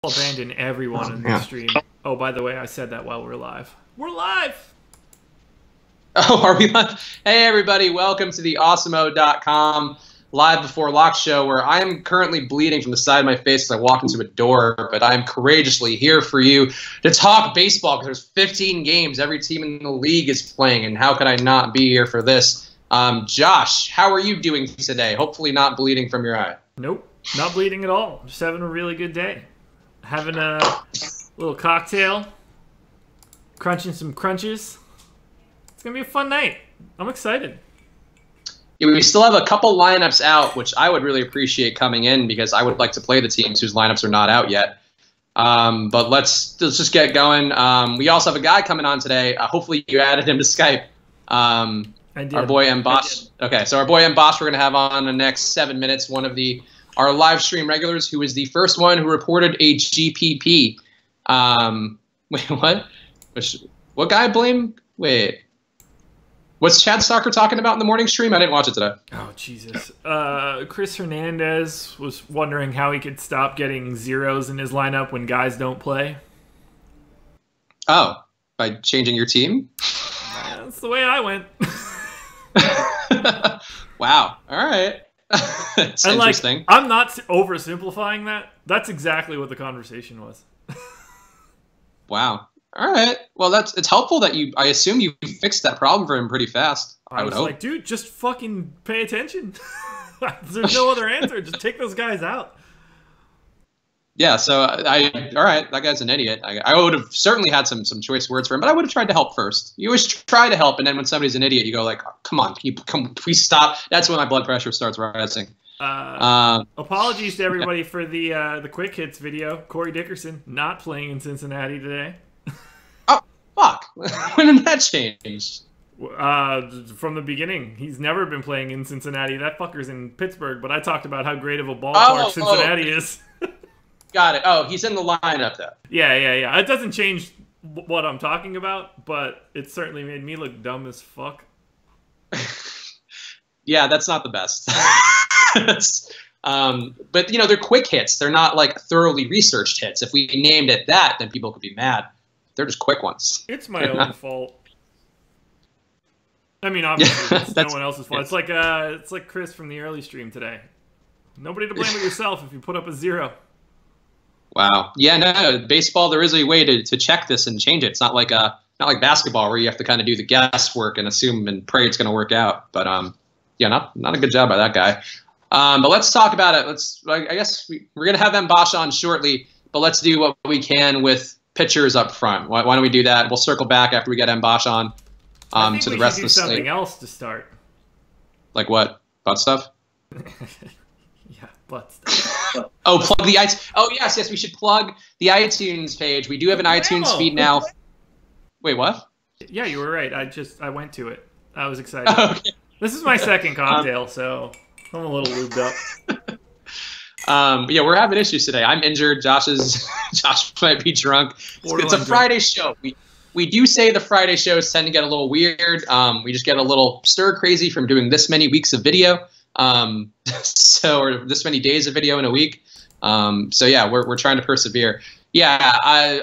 abandon everyone in this stream. Oh, by the way, I said that while we're live. We're live! Oh, are we live? Hey, everybody. Welcome to the Awesemo.com Live Before Lock show, where I am currently bleeding from the side of my face as I walk into a door, but I'm courageously here for you to talk baseball because there's 15 games every team in the league is playing, and how could I not be here for this? Josh, how are you doing today? Hopefully not bleeding from your eye. Nope, not bleeding at all. Just having a really good day. Having a little cocktail, crunching some crunches. It's going to be a fun night. I'm excited. Yeah, we still have a couple lineups out, which I would really appreciate coming in because I would like to play the teams whose lineups are not out yet. But let's just get going. We also have a guy coming on today. Hopefully you added him to Skype. I did. Our boy M. Bosch. Okay, so our boy M. Bosch we're going to have on the next 7 minutes, one of our live stream regulars who is the first one who reported a GPP. Wait, what? What guy blame? Wait. What's Chad Stalker talking about in the morning stream? I didn't watch it today. Oh, Jesus. Chris Hernandez was wondering how he could stop getting zeros in his lineup when guys don't play. Oh, by changing your team? That's the way I went. Wow. All right. That's interesting. I'm not oversimplifying that. That's exactly what the conversation was. Wow. All right. Well, it's helpful that I assume you fixed that problem for him pretty fast. I was like, dude, just fucking pay attention. There's no other answer. Just take those guys out. Yeah. So all right, that guy's an idiot. I would have certainly had some choice words for him, but I would have tried to help first. You always try to help, and then when somebody's an idiot, you go like, come on, please stop. That's when my blood pressure starts rising. Apologies to everybody for the quick hits video. Corey Dickerson not playing in Cincinnati today. Fuck. When did that change? From the beginning. He's never been playing in Cincinnati. That fucker's in Pittsburgh, but I talked about how great of a ballpark Cincinnati is. Got it. Oh, he's in the lineup, though. Yeah. It doesn't change what I'm talking about, but it certainly made me look dumb as fuck. Yeah, that's not the best. But, they're quick hits. They're not, like, thoroughly researched hits. If we named it that, then people could be mad. They're just quick ones. It's my own fault. I mean, obviously, it's no one else's fault. Yeah. It's like Chris from the early stream today. Nobody to blame but yourself if you put up a zero. Wow. Yeah, no, baseball, there is a way to check this and change it. It's not like basketball where you have to kind of do the guesswork and assume and pray it's going to work out. But, yeah, not a good job by that guy. But let's talk about it. I guess we're going to have M. Bosch on shortly, but let's do what we can with pitchers up front. Why don't we do that? We'll circle back after we get M. Bosch on to the rest of the slate. Something else to start. Like what? Butt stuff? Yeah, butt stuff. Oh, plug the iTunes. Oh, yes, we should plug the iTunes page. We do have an iTunes feed now. Wait, what? Yeah, you were right. I went to it. I was excited. Okay. This is my second cocktail, so I'm a little lubed up. Yeah, we're having issues today. I'm injured. Josh might be drunk. It's a Friday show. We do say the Friday shows tend to get a little weird. We just get a little stir crazy from doing this many weeks of video. Or this many days of video in a week. So yeah, we're trying to persevere. Yeah,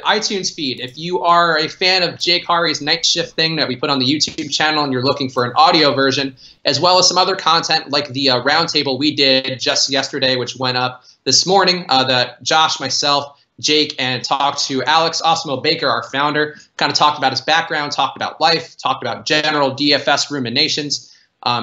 iTunes feed. If you are a fan of Jake Hari's Night Shift thing that we put on the YouTube channel and you're looking for an audio version, as well as some other content like the roundtable we did just yesterday, which went up this morning, that Josh, myself, Jake, and talked to Alex Osmo Baker, our founder, kind of talked about his background, talked about life, talked about general DFS ruminations.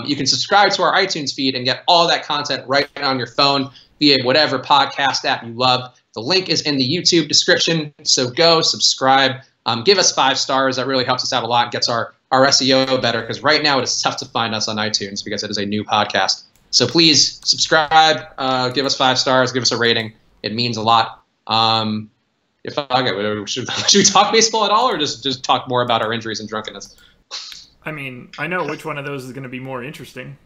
You can subscribe to our iTunes feed and get all that content right on your phone via whatever podcast app you love. The link is in the YouTube description, so go subscribe. Give us 5 stars. That really helps us out a lot and gets our SEO better, because right now it is tough to find us on iTunes because it is a new podcast. So please subscribe, give us 5 stars, give us a rating. It means a lot. Should we talk baseball at all, or just talk more about our injuries and drunkenness? I mean, I know which one of those is going to be more interesting.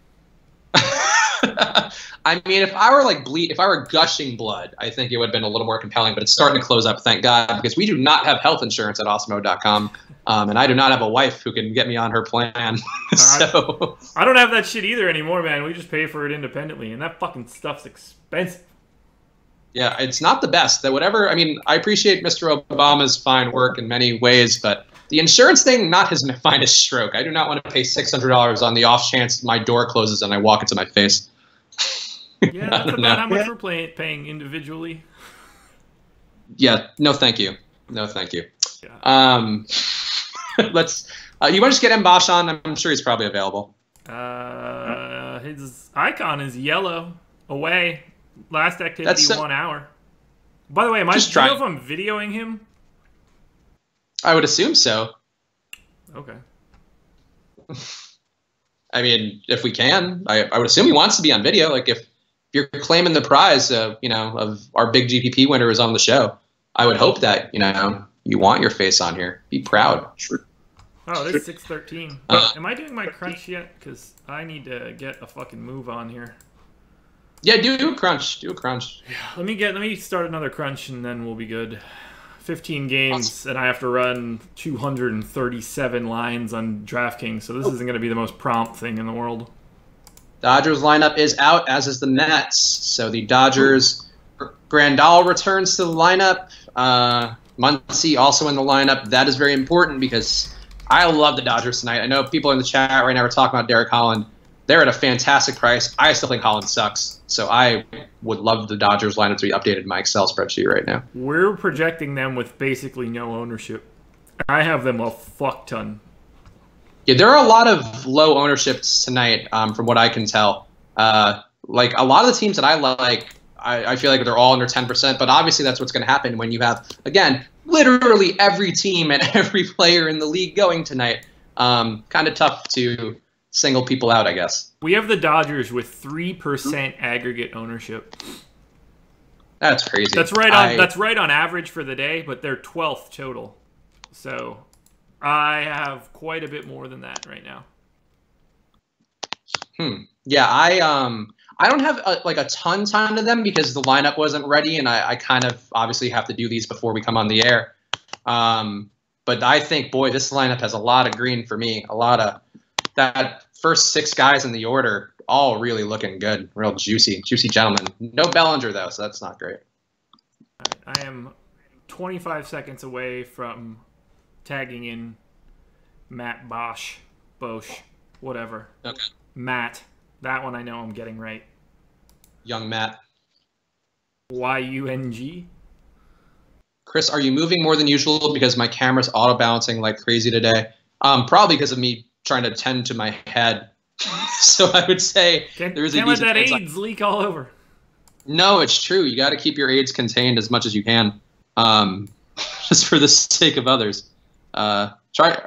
I mean, if I were gushing blood, I think it would have been a little more compelling, but it's starting to close up, thank God, because we do not have health insurance at Awesemo.com, and I do not have a wife who can get me on her plan. So I don't have that shit either anymore, man. We just pay for it independently, and that fucking stuff's expensive. Yeah, it's not the best. That whatever. I mean, I appreciate Mr. Obama's fine work in many ways, but the insurance thing, not his finest stroke. I do not want to pay $600 on the off chance my door closes and I walk into my face. Yeah, that's about how much we're paying individually. Yeah, no, thank you. No, thank you. Yeah. Let's. You want to just get Mbosh on? I'm sure he's probably available. His icon is yellow. Away. Last activity, 1 hour. By the way, do you know if I'm videoing him? I would assume so. Okay. I mean, if we can, I would assume he wants to be on video. Like if you're claiming the prize, you know, of our big GPP winner is on the show, I would hope that, you know, you want your face on here. Be proud. Oh, this is 6:13. Am I doing my crunch yet? Because I need to get a fucking move on here. Yeah, do a crunch. Do a crunch. Yeah, let me start another crunch and then we'll be good. 15 games and I have to run 237 lines on DraftKings, so this isn't going to be the most prompt thing in the world. Dodgers lineup is out, as is the Mets. So the Dodgers, Grandal returns to the lineup. Muncy also in the lineup. That is very important because I love the Dodgers tonight. I know people in the chat right now are talking about Derek Holland. They're at a fantastic price. I still think Holland sucks. So I would love the Dodgers lineup to be updated in my Excel spreadsheet right now. We're projecting them with basically no ownership. I have them a fuck ton. Yeah, there are a lot of low ownerships tonight, from what I can tell. Like a lot of the teams that I like, I feel like they're all under 10%. But obviously that's what's going to happen when you have, again, literally every team and every player in the league going tonight. Kind of tough to single people out, I guess. We have the Dodgers with 3% aggregate ownership. That's crazy. That's right on average for the day, but they're 12th total. So I have quite a bit more than that right now. Yeah, I don't have a ton to them because the lineup wasn't ready, and I kind of obviously have to do these before we come on the air. But I think, boy, this lineup has a lot of green for me. A lot of that first 6 guys in the order, all really looking good, real juicy gentlemen. No Bellinger though, so that's not great. I am 25 seconds away from tagging in Matt Bosch, whatever. Okay. Matt, that one I know I'm getting right. Young Matt. Y-U-N-G. Chris, are you moving more than usual because my camera's auto-balancing like crazy today? Probably because of me trying to tend to my head. So I would say there is a decent chance. Can't let that AIDS leak all over. No, it's true. You got to keep your AIDS contained as much as you can, just for the sake of others. Are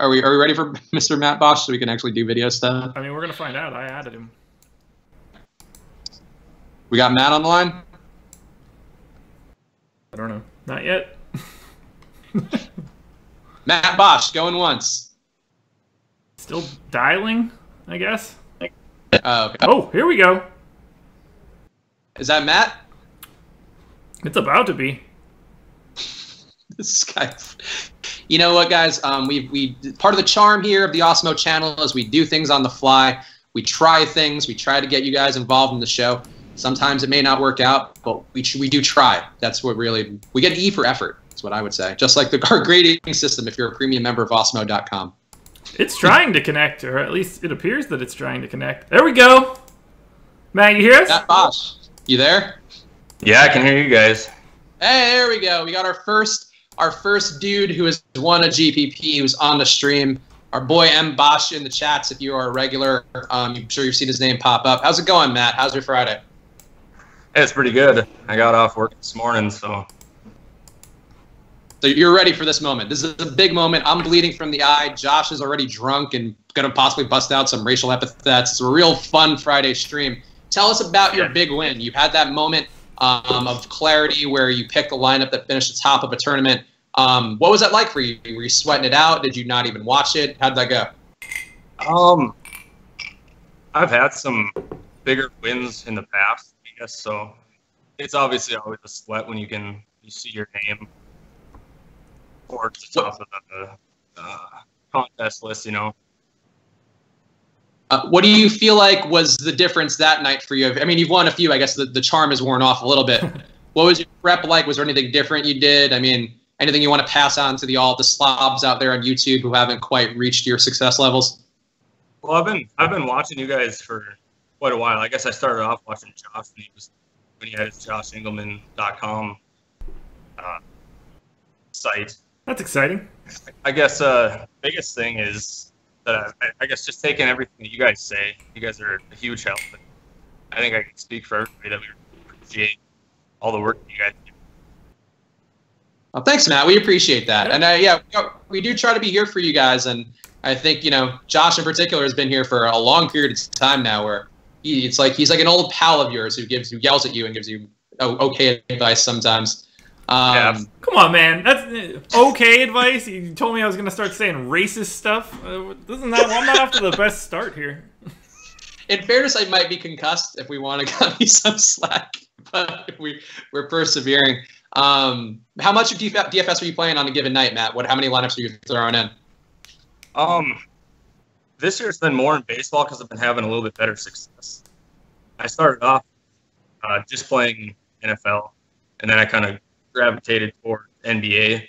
we ready for Mr. Matt Bosch so we can actually do video stuff? I mean, we're gonna find out. I added him. We got Matt on the line? I don't know. Not yet. Matt Bosch, going once. Still dialing, I guess. Okay. Oh, here we go. Is that Matt? It's about to be. This guy. You know what, guys? We part of the charm here of the Osmo channel is we do things on the fly. We try things. We try to get you guys involved in the show. Sometimes it may not work out, but we do try. That's what really we get E for effort. That's what I would say. Just like our grading system. If you're a premium member of Osmo.com. It's trying to connect, or at least it appears that it's trying to connect. There we go. Matt, you hear us? Matt Bosch, you there? Yeah, I can hear you guys. Hey, there we go. We got our first dude who has won a GPP who's on the stream. Our boy M. Bosch in the chats. If you are a regular, I'm sure you've seen his name pop up. How's it going, Matt? How's your Friday? Hey, it's pretty good. I got off work this morning, so. So you're ready for this moment. This is a big moment. I'm bleeding from the eye. Josh is already drunk and going to possibly bust out some racial epithets. It's a real fun Friday stream. Tell us about your big win. You had that moment of clarity where you picked a lineup that finished the top of a tournament. What was that like for you? Were you sweating it out? Did you not even watch it? How did that go? I've had some bigger wins in the past, I guess, so it's obviously always a sweat when you see your name towards the top of the contest list, you know. What do you feel like was the difference that night for you? I mean, you've won a few. I guess the charm has worn off a little bit. What was your prep like? Was there anything different you did? I mean, anything you want to pass on to the slobs out there on YouTube who haven't quite reached your success levels? Well, I've been watching you guys for quite a while. I guess I started off watching Josh when he had his JoshEngelman.com site. That's exciting. I guess biggest thing is that I guess just taking everything that you guys say. You guys are a huge help. And I think I can speak for everybody that we appreciate all the work that you guys do. Well, thanks, Matt. We appreciate that. And we do try to be here for you guys. And I think, Josh in particular has been here for a long period of time now where he's like an old pal of yours who yells at you and gives you okay advice sometimes. Yeah. Come on, man. That's okay advice. You told me I was going to start saying racist stuff. I'm not off to the best start here. In fairness, I might be concussed if we want to cut me some slack, but we're persevering. How much of DFS are you playing on a given night, Matt? How many lineups are you throwing in? This year it's been more in baseball because I've been having a little bit better success. I started off just playing NFL, and then I kind of gravitated toward NBA.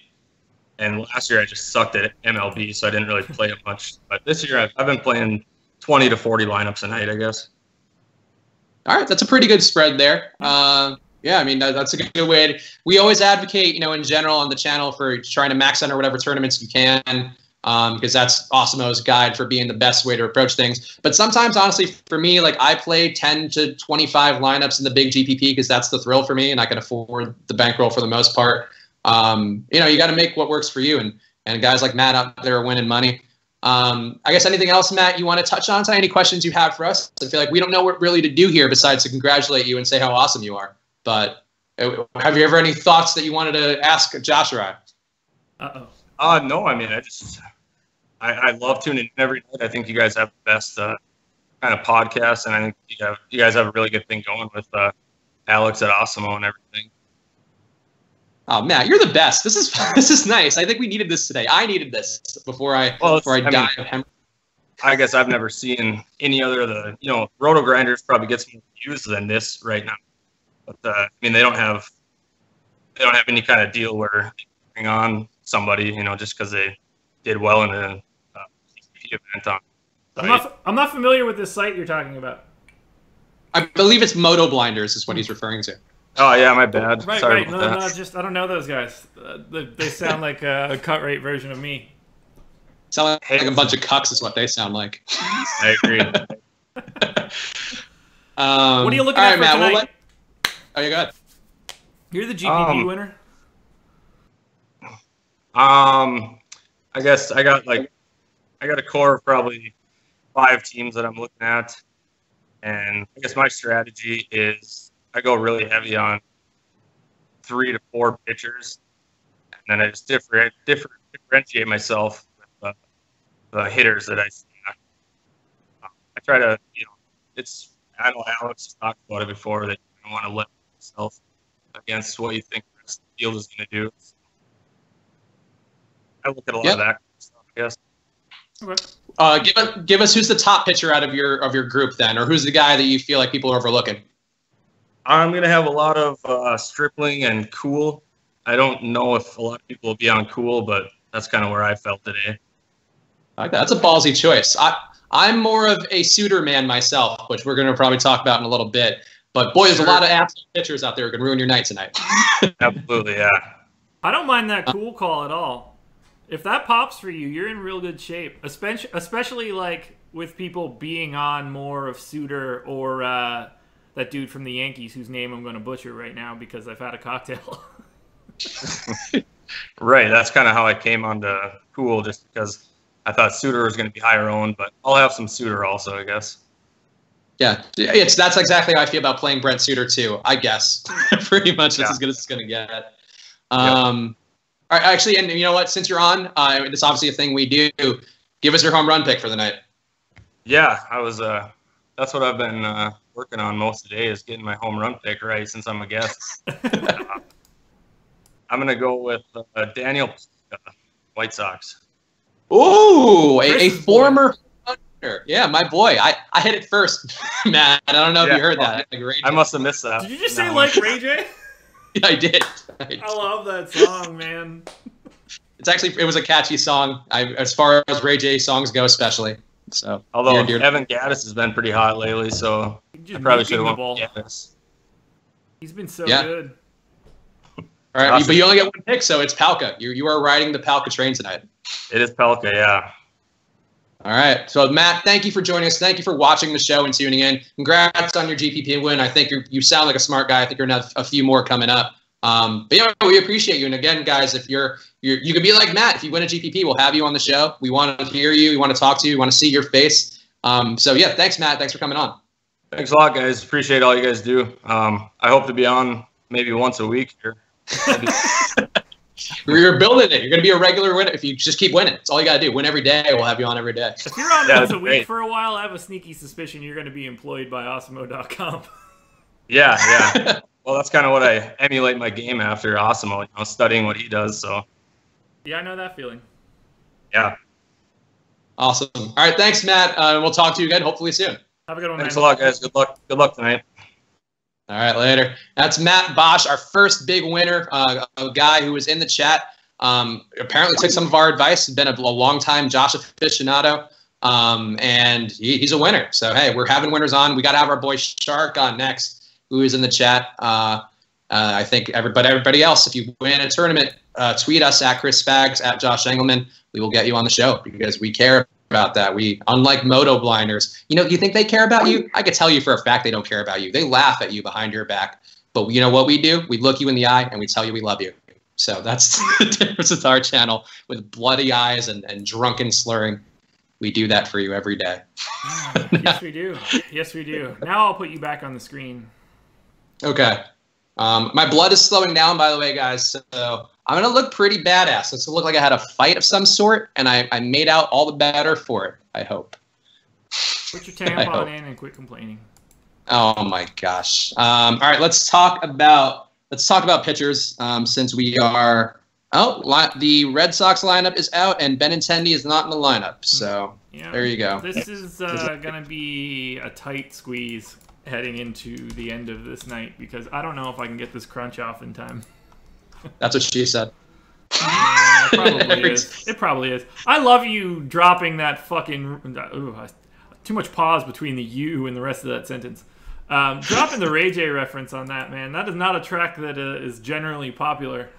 And last year I just sucked at MLB, so I didn't really play it much. But this year I've been playing 20 to 40 lineups a night, I guess. All right, that's a pretty good spread there. Yeah, I mean, that's a good way. We always advocate, in general on the channel for trying to max enter whatever tournaments you can, because that's Awesomo's guide for being the best way to approach things. But sometimes, honestly, for me, like I play 10 to 25 lineups in the big GPP because that's the thrill for me, and I can afford the bankroll for the most part. You got to make what works for you, and guys like Matt out there are winning money. I guess anything else, Matt, you want to touch on? Any questions you have for us? I feel like we don't know what really to do here besides to congratulate you and say how awesome you are. But have you ever any thoughts that you wanted to ask Josh or I? No, I mean, I love tuning in every night. I think you guys have the best kind of podcast, and I think you guys have a really good thing going with Alex at Awesemo and everything. Oh, Matt, you're the best. This is nice. I think we needed this today. I needed this before I die of hemorrhage. I guess I've never seen any other of the Roto Grinders probably gets more views than this right now. But I mean, they don't have any kind of deal where they bring on somebody, just because they did well in a event on. I'm not familiar with this site you're talking about. I believe it's Moto Blinders is what he's referring to. Oh yeah, my bad. Sorry right. No, I don't know those guys. They sound like a cut rate version of me. Sound like a bunch of cucks is what they sound like. I agree. What are you looking at for Matt, tonight? Oh, you got. You're the GPP winner. I guess I got a core of probably 5 teams that I'm looking at, and I guess my strategy is I go really heavy on 3 to 4 pitchers, and then I just differentiate myself with the hitters that I stack. I try to, I know Alex has talked about it before that you don't want to let yourself against what you think the rest of the field is going to do. So I look at a lot of that stuff, I guess. Okay. Give us who's the top pitcher out of your group then, or who's the guy that you feel like people are overlooking? I'm going to have a lot of Stripling and Cool. I don't know if a lot of people will be on Cool, but that's kind of where I felt today. I like that. That's a ballsy choice. I'm more of a Suitor man myself, which we're going to probably talk about in a little bit. But boy, there's a lot of absolute pitchers out there who can ruin your night tonight. Absolutely, yeah. I don't mind that Cool call at all. If that pops for you, you're in real good shape. Especially like with people being on more of Suitor or that dude from the Yankees whose name I'm going to butcher right now because I've had a cocktail. Right, that's kind of how I came onto Cool, just because I thought Suitor was going to be higher owned, but I'll have some Suitor also, I guess. Yeah, that's exactly how I feel about playing Brent Suitor too, I guess. Pretty much that's as good as it's going to get. All right, actually, and you know what? Since you're on, it's obviously a thing we do. Give us your home run pick for the night. Yeah, I was. That's what I've been working on most of the day is getting my home run pick right since I'm a guest. I'm gonna go with Daniel, White Sox. Ooh, a former hunter. Yeah, my boy. I hit it first, Matt. I don't know if you heard that. I must have missed that. Did you just say like Ray J? Yeah, I did. I love that song, man. It was a catchy song. As far as Ray J songs go, especially. So, although Evan Gaddis has been pretty hot lately, so I probably should have won Gaddis. He's been so good. All right, but you only get one pick, so it's Palka. You are riding the Palka train tonight. It is Palka, yeah. All right. So, Matt, thank you for joining us. Thank you for watching the show and tuning in. Congrats on your GPP win. I think you sound like a smart guy. I think you're going to have a few more coming up. But yeah, we appreciate you. And again, guys, if you can be like Matt. If you win a GPP, we'll have you on the show. We want to hear you. We want to talk to you. We want to see your face. So yeah, thanks, Matt. Thanks for coming on. Thanks a lot, guys. Appreciate all you guys do. I hope to be on maybe once a week here. You're building it. You're going to be a regular winner if you just keep winning. That's all you got to do. Win every day. We'll have you on every day. If you're on once a week for a while, I have a sneaky suspicion you're going to be employed by Osmo.com. Yeah. Well, that's kind of what I emulate my game after Osmo, studying what he does. So. Yeah, I know that feeling. Yeah. Awesome. All right. Thanks, Matt. We'll talk to you again hopefully soon. Have a good one, Thanks a lot, guys. Good luck tonight. All right, later. That's Matt Bosch, our first big winner, a guy who was in the chat. Apparently took some of our advice, been a long-time Josh aficionado, and he's a winner. So, hey, we're having winners on. We got to have our boy Shark on next, who is in the chat. I think everybody else, if you win a tournament, tweet us at Chris Spags, at Josh Engelman. We will get you on the show because we care about that. We, unlike moto blinders, you think they care about you? I could tell you for a fact they don't care about you. They laugh at you behind your back. But you know what we do? We look you in the eye and we tell you we love you. So that's the difference with our channel, with bloody eyes and drunken slurring. We do that for you every day. Yes, we do. Yes, we do. Now I'll put you back on the screen. Okay. My blood is slowing down, by the way, guys. So I'm going to look pretty badass. It's going to look like I had a fight of some sort, and I made out all the better for it, I hope. Put your tampon in and quit complaining. Oh, my gosh. All right, let's talk about pitchers since we are – the Red Sox lineup is out, and Benintendi is not in the lineup. So there you go. This is going to be a tight squeeze heading into the end of this night because I don't know if I can get this crunch off in time. That's what she said. It probably is. It probably is. I love you dropping that fucking... too much pause between the you and the rest of that sentence. Dropping the Ray J reference on that, man. That is not a track that is generally popular.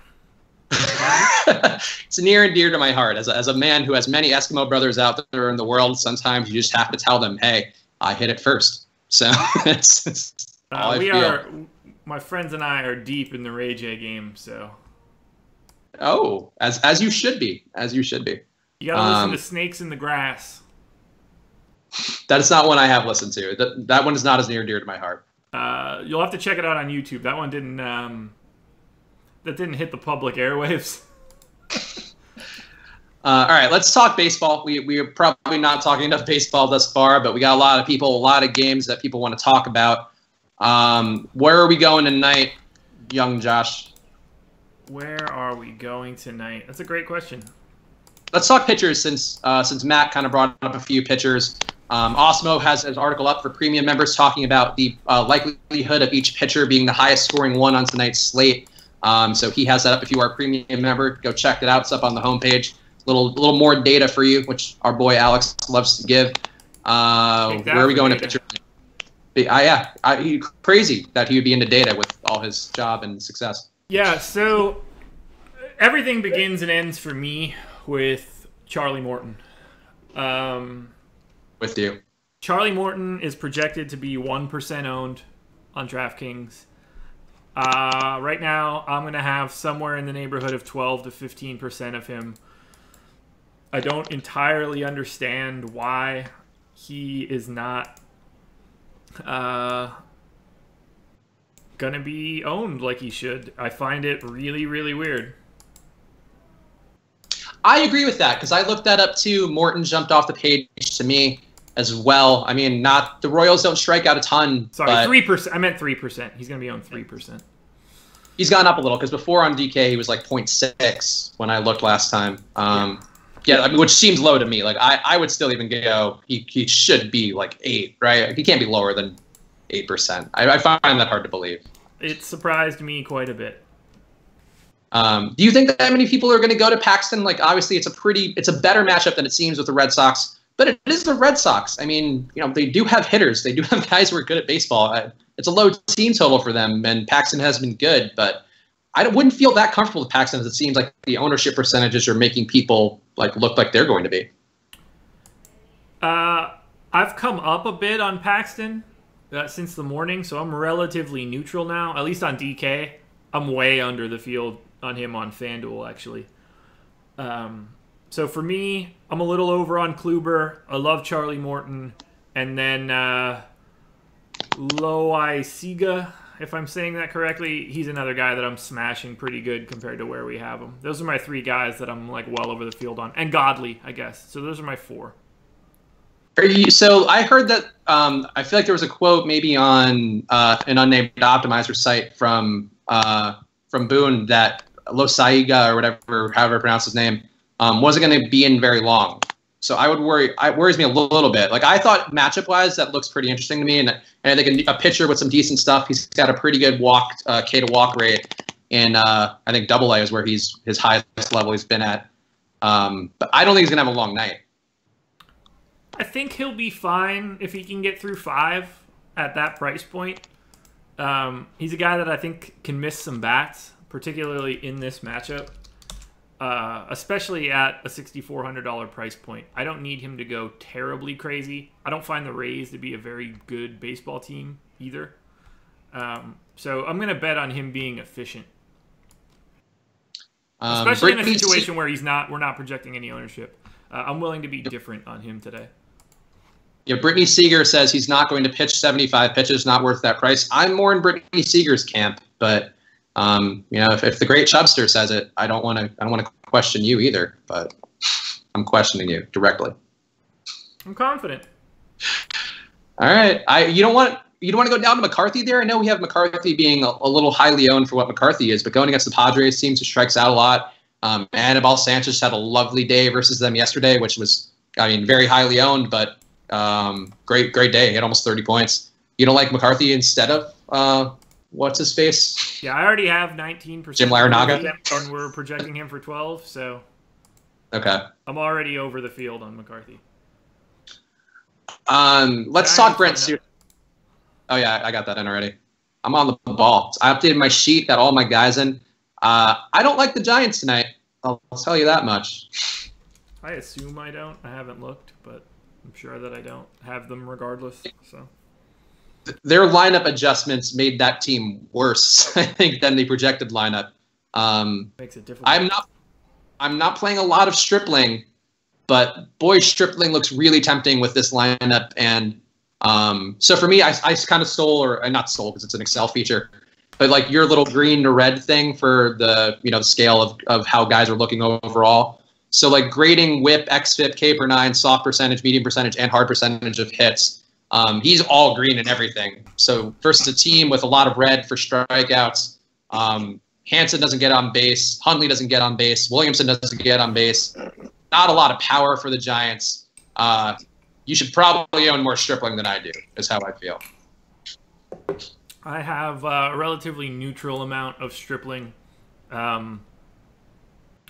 It's near and dear to my heart. As a man who has many Eskimo brothers out there in the world, sometimes you just have to tell them, hey, I hit it first. So it's all I feel. My friends and I are deep in the Ray J game, so. Oh, as you should be. As you should be. You gotta listen to Snakes in the Grass. That is not one I have listened to. That one is not as near and dear to my heart. You'll have to check it out on YouTube. That one didn't hit the public airwaves. All right, let's talk baseball. We are probably not talking enough baseball thus far, but we got a lot of games that people want to talk about. Where are we going tonight, young Josh? Where are we going tonight? That's a great question. Let's talk pitchers since Matt kind of brought up a few pitchers. Osmo has his article up for premium members talking about the likelihood of each pitcher being the highest scoring one on tonight's slate. So he has that up. If you are a premium member, go check it out. It's up on the homepage. Little more data for you, which our boy Alex loves to give. Where are we going to pitcher? Crazy that he would be into data with all his job and success. Yeah, so everything begins and ends for me with Charlie Morton. With you. Charlie Morton is projected to be 1% owned on DraftKings. Right now, I'm going to have somewhere in the neighborhood of 12 to 15% of him. I don't entirely understand why he is not going to be owned like he should. I find it really, really weird. I agree with that because I looked that up too. Morton jumped off the page to me as well. I mean, the Royals don't strike out a ton. Sorry, 3%. I meant 3%. He's going to be owned 3%. He's gone up a little because before on DK he was like 0.6 when I looked last time. Yeah, I mean, which seems low to me. Like I would still even go. He should be like 8, right? He can't be lower than 8%. I find that hard to believe. it surprised me quite a bit. Do you think that many people are going to go to Paxton? Like, obviously, it's a better matchup than it seems with the Red Sox, but it is the Red Sox. I mean, they do have hitters. They do have guys who are good at baseball. It's a low team total for them, and Paxton has been good, but I wouldn't feel that comfortable with Paxton as it seems like the ownership percentages are making people look like they're going to be. I've come up a bit on Paxton since the morning, so I'm relatively neutral now, at least on DK. I'm way under the field on him on FanDuel, actually. So for me, I'm a little over on Kluber. I love Charlie Morton. And then Loaisiga, if I'm saying that correctly, he's another guy that I'm smashing pretty good compared to where we have him. Those are my 3 guys that I'm well over the field on. And Godley, I guess. So those are my 4. So I heard that I feel like there was a quote maybe on an unnamed optimizer site from Boone that Loaisiga or whatever, however I pronounce his name, wasn't going to be in very long. So I would worry. It worries me a little bit. Like, I thought matchup wise, that looks pretty interesting to me, and I think a pitcher with some decent stuff. He's got a pretty good K to walk rate, and I think AA is where his highest level he's been at. But I don't think he's gonna have a long night. I think he'll be fine if he can get through 5 at that price point. He's a guy that I think can miss some bats, particularly in this matchup, especially at a $6,400 price point. I don't need him to go terribly crazy. I don't find the Rays to be a very good baseball team either. So I'm going to bet on him being efficient. Especially in a situation where we're not projecting any ownership. I'm willing to be different on him today. Yeah, Brittany Seeger says he's not going to pitch 75 pitches, not worth that price. I'm more in Brittany Seeger's camp, but if the great Chubster says it, I don't want to question you either. But I'm questioning you directly. I'm confident. All right, you don't want to go down to McCarthy there. I know we have McCarthy being a little highly owned for what McCarthy is, but going against the Padres seems to strikes out a lot. Anibal Sanchez had a lovely day versus them yesterday, which was, very highly owned, but great day. He had almost 30 points. You don't like McCarthy instead of what's his face? Yeah, I already have 19%. Jim Larinaga, and we're projecting him for 12. So okay, I'm already over the field on McCarthy. Let's talk Brent Suter. Oh yeah, I got that in already. I'm on the ball. I updated my sheet, got all my guys in. I don't like the Giants tonight. I'll tell you that much. I assume I don't. I haven't looked, but I'm sure that I don't have them regardless. So their lineup adjustments made that team worse, I think, than the projected lineup. Makes it difficult. I'm not playing a lot of Stripling, but boy, Stripling looks really tempting with this lineup. And so for me, I kind of stole, or not stole because it's an Excel feature, but like your little green to red thing for the the scale of how guys are looking overall. So like grading whip, xFIP, K per 9, soft percentage, medium percentage, and hard percentage of hits. He's all green and everything. So versus a team with a lot of red for strikeouts, Hansen doesn't get on base, Hundley doesn't get on base, Williamson doesn't get on base. Not a lot of power for the Giants. You should probably own more Stripling than I do, is how I feel. I have a relatively neutral amount of Stripling.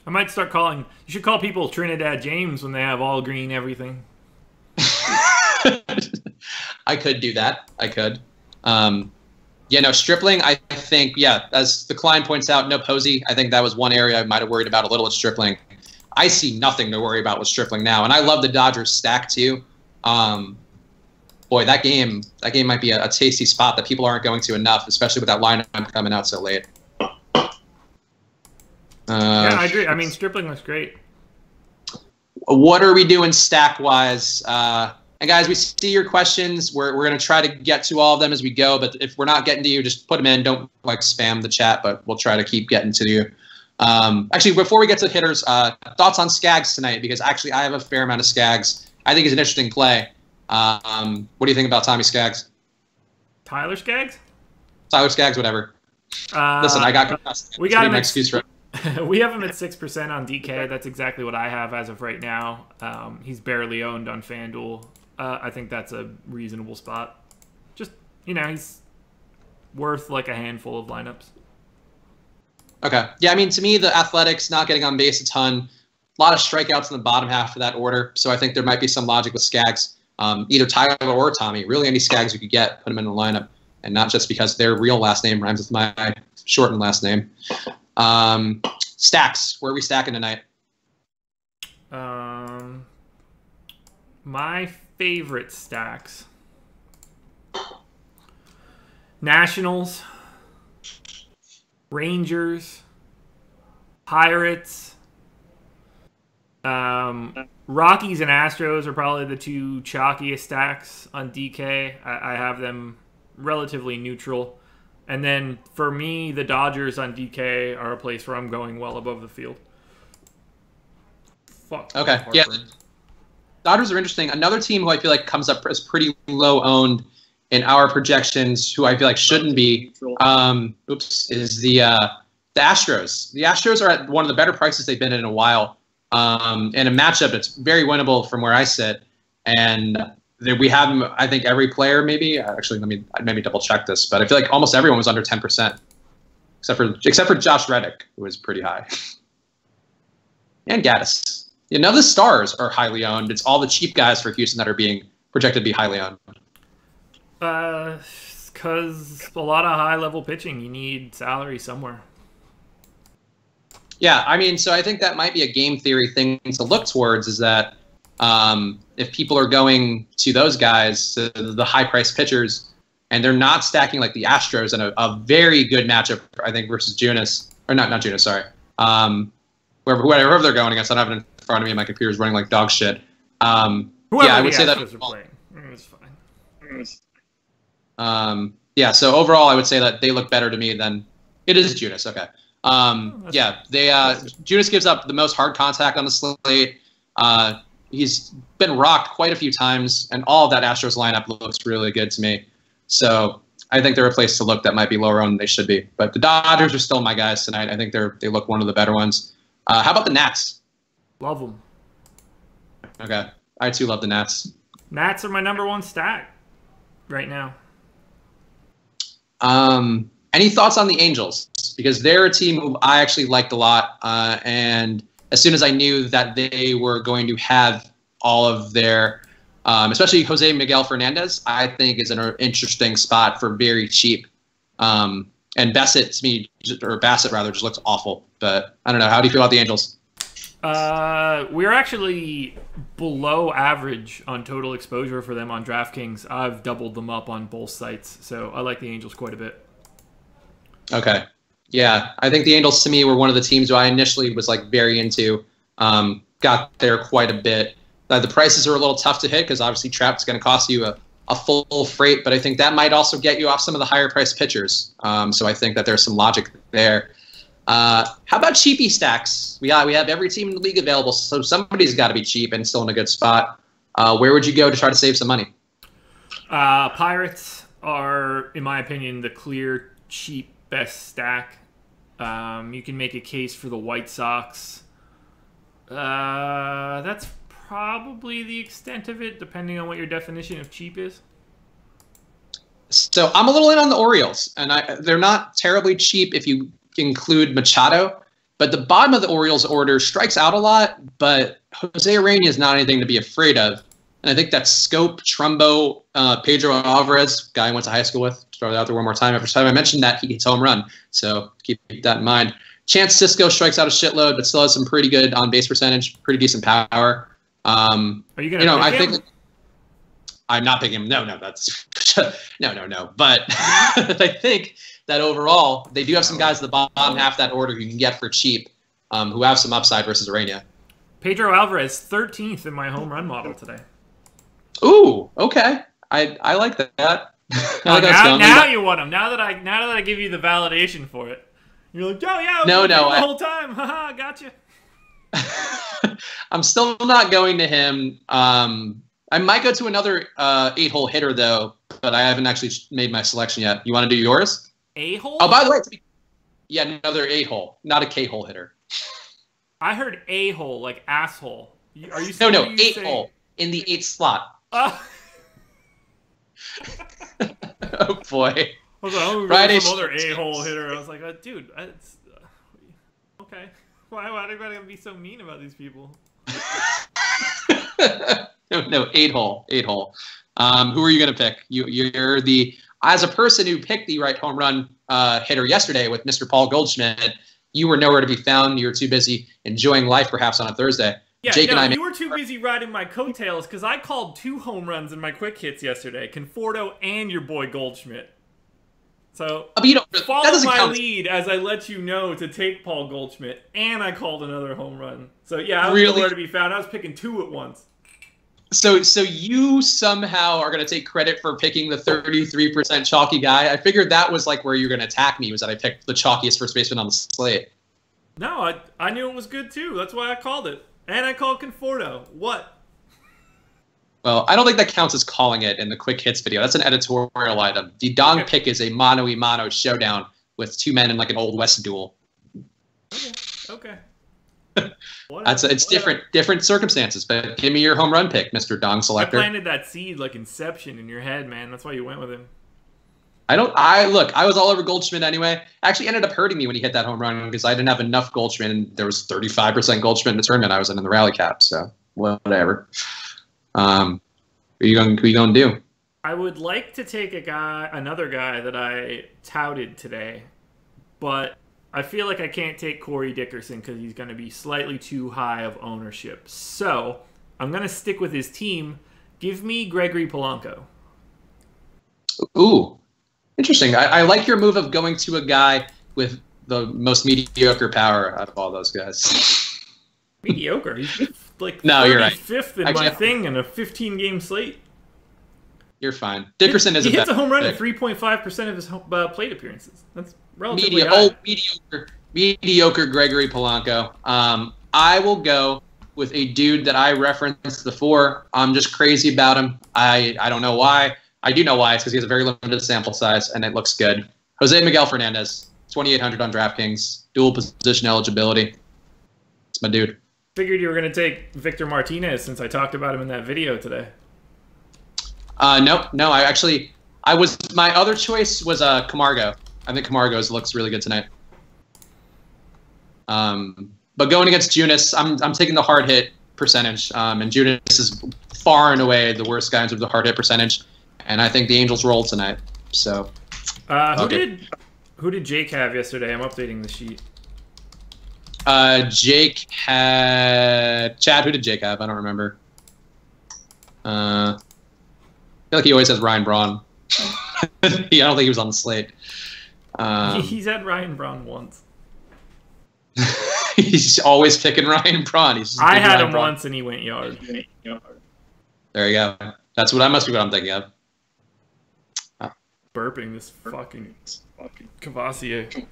I might start calling. You should call people Trinidad James when they have all green everything. I could do that. I could. Stripling, I think, as the Klein points out, no Posey. I think that was one area I might have worried about a little with Stripling. I see nothing to worry about with Stripling now, and I love the Dodgers stack too. Boy, that game might be a tasty spot that people aren't going to enough, especially with that lineup coming out so late. Yeah, I agree. I mean, Stripling looks great. What are we doing stack-wise? And guys, we see your questions. We're going to try to get to all of them as we go, but if we're not getting to you, just put them in. Don't spam the chat, but we'll try to keep getting to you. Actually, before we get to the hitters, thoughts on Skaggs tonight, because actually I have a fair amount of Skaggs. I think he's an interesting play. What do you think about Tommy Skaggs? Tyler Skaggs? Tyler Skaggs, whatever. Listen, I got concussed. We got him. Excuse for we have him at 6% on DK. That's exactly what I have as of right now. He's barely owned on FanDuel. I think that's a reasonable spot. Just, he's worth like a handful of lineups. Okay. Yeah, I mean, to me, the Athletics not getting on base a ton, a lot of strikeouts in the bottom half of that order. So I think there might be some logic with Skaggs, either Tyler or Tommy. Really, any Skaggs you could get, put them in the lineup, and not just because their real last name rhymes with my shortened last name. Stacks. Where are we stacking tonight? My favorite stacks. Nationals, Rangers, Pirates, Rockies and Astros are probably the two chalkiest stacks on DK. I have them relatively neutral. And then for me, the Dodgers on DK are a place where I'm going well above the field. Fuck. Okay, yeah. Dodgers are interesting. Another team who I feel like comes up as pretty low owned in our projections, who I feel like shouldn't be, is the Astros. The Astros are at one of the better prices they've been in a while, in a matchup that's very winnable from where I sit. And we have, I think, every player maybe. Actually, let me maybe double check this, but I feel like almost everyone was under 10%, except for Josh Reddick, who was pretty high, and Gaddis. None of the stars are highly owned. It's all the cheap guys for Houston that are being projected to be highly owned. Because a lot of high-level pitching, you need salary somewhere. Yeah, I mean, so I think that might be a game theory thing to look towards, is that if people are going to those guys, the high-priced pitchers, and they're not stacking like the Astros in a very good matchup, I think, versus Junis, or not Junis, sorry. Whoever they're going against, I don't have it in front of me, and my computer's running like dog shit. Yeah, I would say that. It's fine. Yeah, so overall, I would say that they look better to me than it is Junis. Okay. Yeah, Junis gives up the most hard contact on the slate. He's been rocked quite a few times, and all of that Astros lineup looks really good to me. So I think they're a place to look that might be lower owned than they should be. But the Dodgers are still my guys tonight. I think they look one of the better ones. How about the Nats? Love them. Okay, I too love the Nats. Nats are my number one stack right now. Any thoughts on the Angels? Because they're a team who I actually liked a lot, and as soon as I knew that they were going to have all of their, especially Jose Miguel Fernandez, I think is an interesting spot for very cheap. And Bassett rather, just looks awful. But I don't know. How do you feel about the Angels? We're actually below average on total exposure for them on DraftKings. I've doubled them up on both sites, so I like the Angels quite a bit. Okay. Yeah, I think the Angels, to me, were one of the teams who I initially was like very into. Got there quite a bit. The prices are a little tough to hit because obviously Trout's going to cost you a full freight, but I think that might also get you off some of the higher priced pitchers. So I think that there's some logic there. How about cheapy stacks? We have every team in the league available, so somebody's got to be cheap and still in a good spot. Where would you go to try to save some money? Pirates are, in my opinion, the clear cheap best stack. You can make a case for the White Sox. That's probably the extent of it, depending on what your definition of cheap is. So I'm a little in on the Orioles, and they're not terribly cheap if you include Machado, but the bottom of the Orioles order strikes out a lot, but Jose Urena is not anything to be afraid of. And I think that Scope, Trumbo, Pedro Alvarez, guy I went to high school with, throw it out there one more time. Every time I mentioned that, he gets home run. So keep that in mind. Chance Cisco strikes out a shitload, but still has some pretty good on-base percentage, pretty decent power. Are you going to I think I'm not picking him. No, that's no. But I think that overall, they do have some guys at the bottom half of that order you can get for cheap, who have some upside versus Urena. Pedro Alvarez, 13th in my home run model today. Ooh, okay. I like that. Now you want him. Now that I give you the validation for it, you're like, yeah, the whole time. Haha, gotcha. I'm still not going to him. I might go to another 8-hole hitter though, but I haven't actually made my selection yet. You want to do yours? A-hole? Oh, by the way, yeah, another 8-hole, not a K-hole hitter. I heard A-hole, like asshole. Are you? No, 8-hole in the 8th slot. Oh Uh, boy. I was like, oh, Friday some other a-hole hitter. I was like, dude, okay. Why do you gotta be so mean about these people? No, 8-hole. Who are you gonna pick? You're the as a person who picked the right home run hitter yesterday with Mr. Paul Goldschmidt. You were nowhere to be found. You were too busy enjoying life, perhaps on a Thursday. Yeah, Jake and I you were too busy riding my coattails because I called 2 home runs in my quick hits yesterday, Conforto and your boy Goldschmidt. So follow my lead as I let you know to take Paul Goldschmidt, and I called another home run. So yeah, I was nowhere to be found. I was picking 2 at once. So you somehow are going to take credit for picking the 33% chalky guy. I figured that was like where you're going to attack me, was that I picked the chalkiest first baseman on the slate. No, I knew it was good too. That's why I called it. And I called Conforto. What? Well, I don't think that counts as calling it in the quick hits video. That's an editorial item. The Dong pick is a mano-a-mano showdown with 2 men in like an Old West duel. Okay. It's different circumstances. But give me your home run pick, Mr. Dong Selector. I planted that seed like Inception in your head, man. That's why you went with him. I was all over Goldschmidt anyway. Actually ended up hurting me when he hit that home run because I didn't have enough Goldschmidt, and there was 35% Goldschmidt in the tournament I was in the rally cap. So whatever. Who are you going to do? I would like to take another guy that I touted today, but I feel like I can't take Corey Dickerson because he's going to be slightly too high of ownership. So I'm going to stick with his team. Give me Gregory Polanco. Ooh, interesting. I like your move of going to a guy with the most mediocre power out of all those guys. Mediocre? He's like you're right. 5th in my thing in a 15-game slate. You're fine. Dickerson is he hits a home run at 3.5% of his plate appearances. That's relatively high. Mediocre Gregory Polanco. I will go with a dude that I referenced before. I'm just crazy about him. I don't know why. I do know why. It's because he has a very limited sample size, and it looks good. Jose Miguel Fernandez, 2,800 on DraftKings, dual position eligibility. It's my dude. Figured you were going to take Victor Martinez since I talked about him in that video today. No. My other choice was Camargo. I think Camargo looks really good tonight. But going against Junis, I'm taking the hard hit percentage. And Junis is far and away the worst guy in terms of the hard hit percentage. And I think the Angels rolled tonight. So who did Jake have yesterday? I'm updating the sheet. Jake had Chad. Who did Jake have? I don't remember. I feel like he always has Ryan Braun. I don't think he was on the slate. He's had Ryan Braun once. He's always picking Ryan Braun. I had him once and he went yard. There you go. That must be what I'm thinking of. Burping this fucking Cavassier.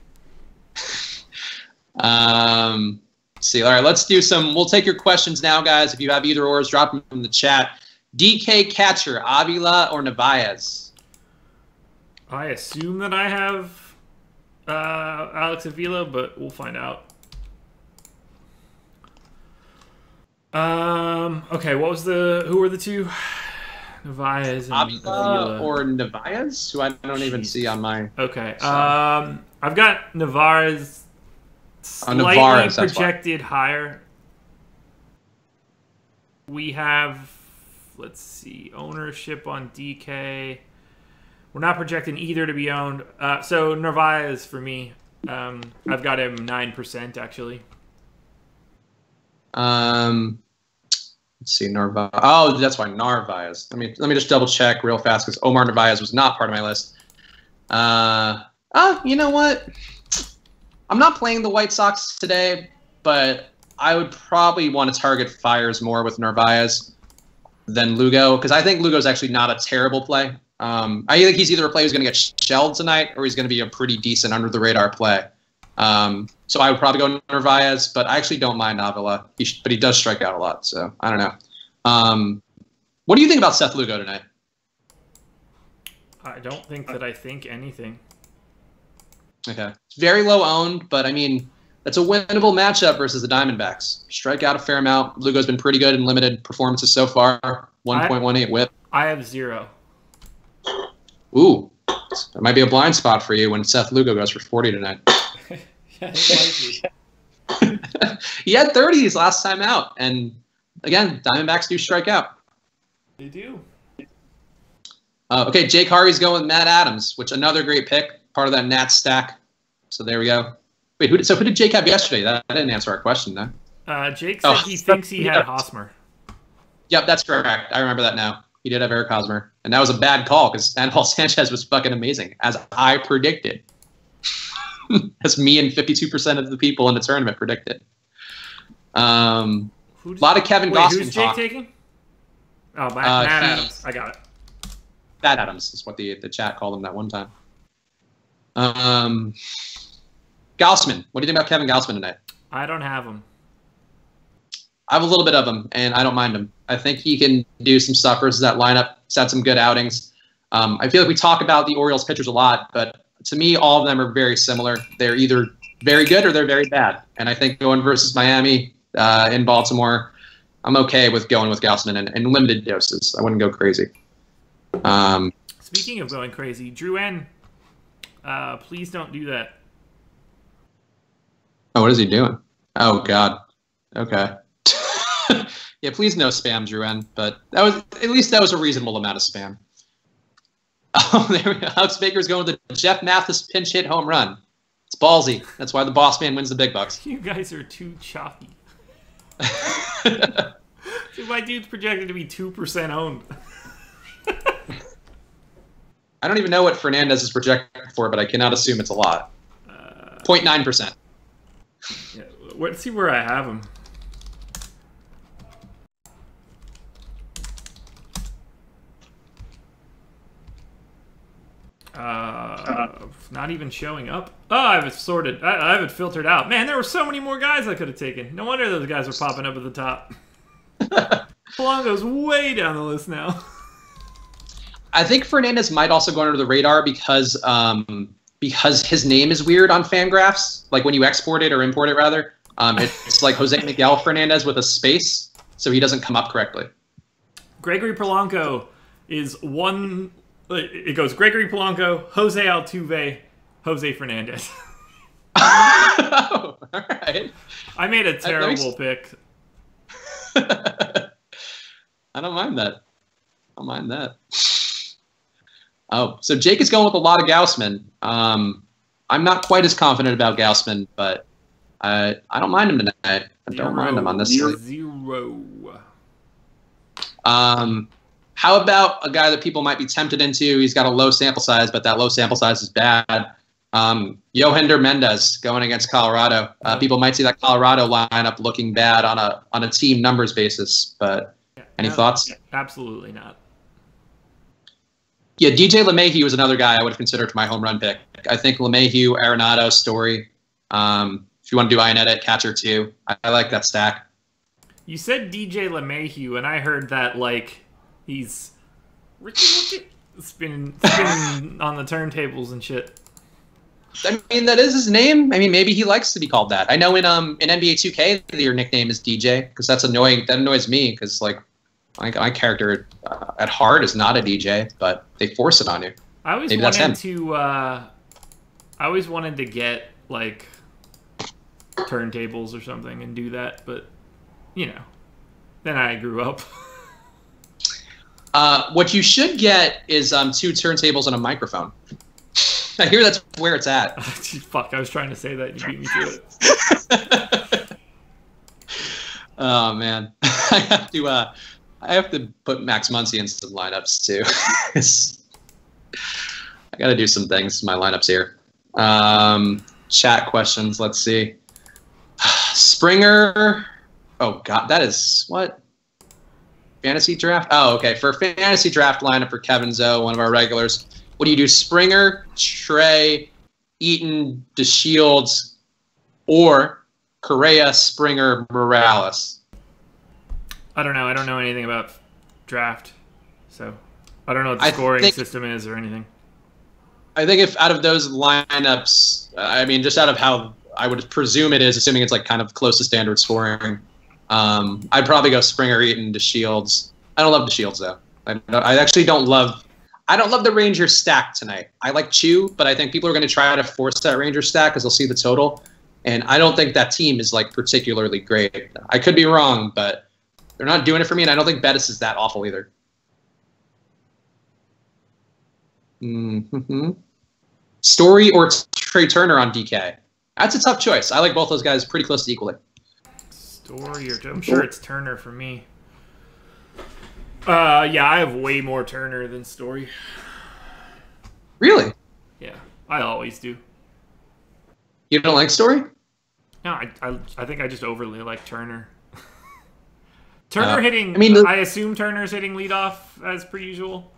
See, all right, let's do some. We'll take your questions now, guys. If you have either ors, drop them in the chat. DK catcher, Avila or Narvaez? I assume that I have Alex Avila, but we'll find out. Okay, who were the two? Narvaez and Avila or Narvaez, who I don't even see on my. Okay, I've got Narvaez slightly projected higher. We have, let's see, ownership on DK. We're not projecting either to be owned. So Narvaez for me. I've got him 9% actually. Let's see, Narvaez. Oh, that's why Narvaez. Let me just double check real fast because Omar Narvaez was not part of my list. You know what? I'm not playing the White Sox today, but I would probably want to target fires more with Narvaez than Lugo because I think Lugo's actually not a terrible play. I think he's either a play who's going to get shelled tonight or he's going to be a pretty decent under-the-radar play. So I would probably go Narvaez, but I actually don't mind Avila. But he does strike out a lot, so I don't know. What do you think about Seth Lugo tonight? I don't think that I think anything. Okay. It's very low owned, but I mean, that's a winnable matchup versus the Diamondbacks. Strike out a fair amount. Lugo's been pretty good in limited performances so far. 1.18 whip. I have 0. Ooh. It might be a blind spot for you when Seth Lugo goes for 40 tonight. Yeah, it might be. He had 30s last time out, and again, Diamondbacks do strike out. They do. Okay, Jake Harvey's going with Matt Adams, which another great pick, part of that Nats stack. So there we go. Wait, who did Jake have yesterday? That didn't answer our question, though. Jake said he thinks he had Hosmer. Yep, that's correct. I remember that now. He did have Eric Hosmer, and that was a bad call because Anibal Sanchez was fucking amazing, as I predicted. As me and 52% of the people in the tournament predicted. A lot of Kevin Gausman who's Jake talk. taking? Oh, Matt Adams. I got it. Matt Adams is what the chat called him that one time. Gausman. What do you think about Kevin Gausman tonight? I don't have him. I have a little bit of him, and I don't mind him. I think he can do some stuff versus that lineup. He's had some good outings. I feel like we talk about the Orioles pitchers a lot, but to me, all of them are very similar. They're either very good or they're very bad. And I think going versus Miami in Baltimore, I'm okay with going with Gausman in limited doses. I wouldn't go crazy. Speaking of going crazy, Drew N, please don't do that. Oh, what is he doing? Oh, God. Okay. Yeah, please no spam, Drew N. But at least that was a reasonable amount of spam. Oh, there we go. Alex Baker's going with the Jeff Mathis pinch hit home run. It's ballsy. That's why the boss man wins the big bucks. You guys are too chalky. Dude, my dude's projected to be 2% owned. I don't even know what Fernandez is projected for, but I cannot assume it's a lot. 0.9%. Yeah, let's see where I have him. Not even showing up. Oh, I have it sorted. I have it filtered out. Man, there were so many more guys I could have taken. No wonder those guys were popping up at the top. Polanco's way down the list now. I think Fernandez might also go under the radar because his name is weird on Fangraphs. Like when you export it or import it, rather, it's like Jose Miguel Fernandez with a space, so he doesn't come up correctly. Gregory Polanco is one. It goes Gregory Polanco, Jose Altuve, Jose Fernandez. Oh, all right. I made a terrible pick. I don't mind that. I don't mind that. Oh, so Jake is going with a lot of Gausman. I'm not quite as confident about Gausman, but I don't mind him tonight. I don't mind him on this slate. Zero. How about a guy that people might be tempted into? He's got a low sample size, but that low sample size is bad. Yohander Mendez going against Colorado. People might see that Colorado lineup looking bad on a team numbers basis, but any thoughts? Absolutely not. Yeah, DJ LeMahieu was another guy I would have considered for my home run pick. I think LeMahieu, Arenado, Story. If you want to do Ionetta, catcher too. I like that stack. You said DJ LeMahieu, and I heard that like he's spinning on the turntables and shit. I mean, that is his name. I mean, maybe he likes to be called that. I know in NBA 2K your nickname is DJ because that's annoying. That annoys me because like my character at heart is not a DJ, but they force it on you. I always maybe wanted to. I always wanted to get like turntables or something and do that, but you know, then I grew up. What you should get is 2 turntables and a microphone. I hear that's where it's at. Fuck, I was trying to say that. You beat me to it. Oh, man. I have to put Max Muncy in some lineups, too. I got to do some things in my lineups here. Chat questions. Let's see. Springer. Oh, God. That is what? Fantasy draft? Oh, okay. For a fantasy draft lineup for Kevin Zoe, one of our regulars, what do you do? Springer, Trey, Eaton, DeShields, or Correa, Springer, Morales? I don't know. I don't know anything about draft, so I don't know what the scoring system is or anything. I think if out of those lineups, I mean, just out of how I would presume it is, assuming it's like kind of close to standard scoring, I'd probably go Springer, Eaton, DeShields. I don't love DeShields though. I actually don't love. I don't love the Rangers stack tonight. I like Chu, but I think people are going to try to force that Rangers stack because they'll see the total. And I don't think that team is like particularly great. I could be wrong, but they're not doing it for me, and I don't think Bettis is that awful either. Story or Trey Turner on DK? That's a tough choice. I like both those guys pretty close to equally. Story or I'm sure it's Turner for me. Yeah, I have way more Turner than Story. Really? Yeah, I always do. You don't like Story? No, I think I just overly like Turner. Turner hitting. I assume Turner's hitting leadoff as per usual.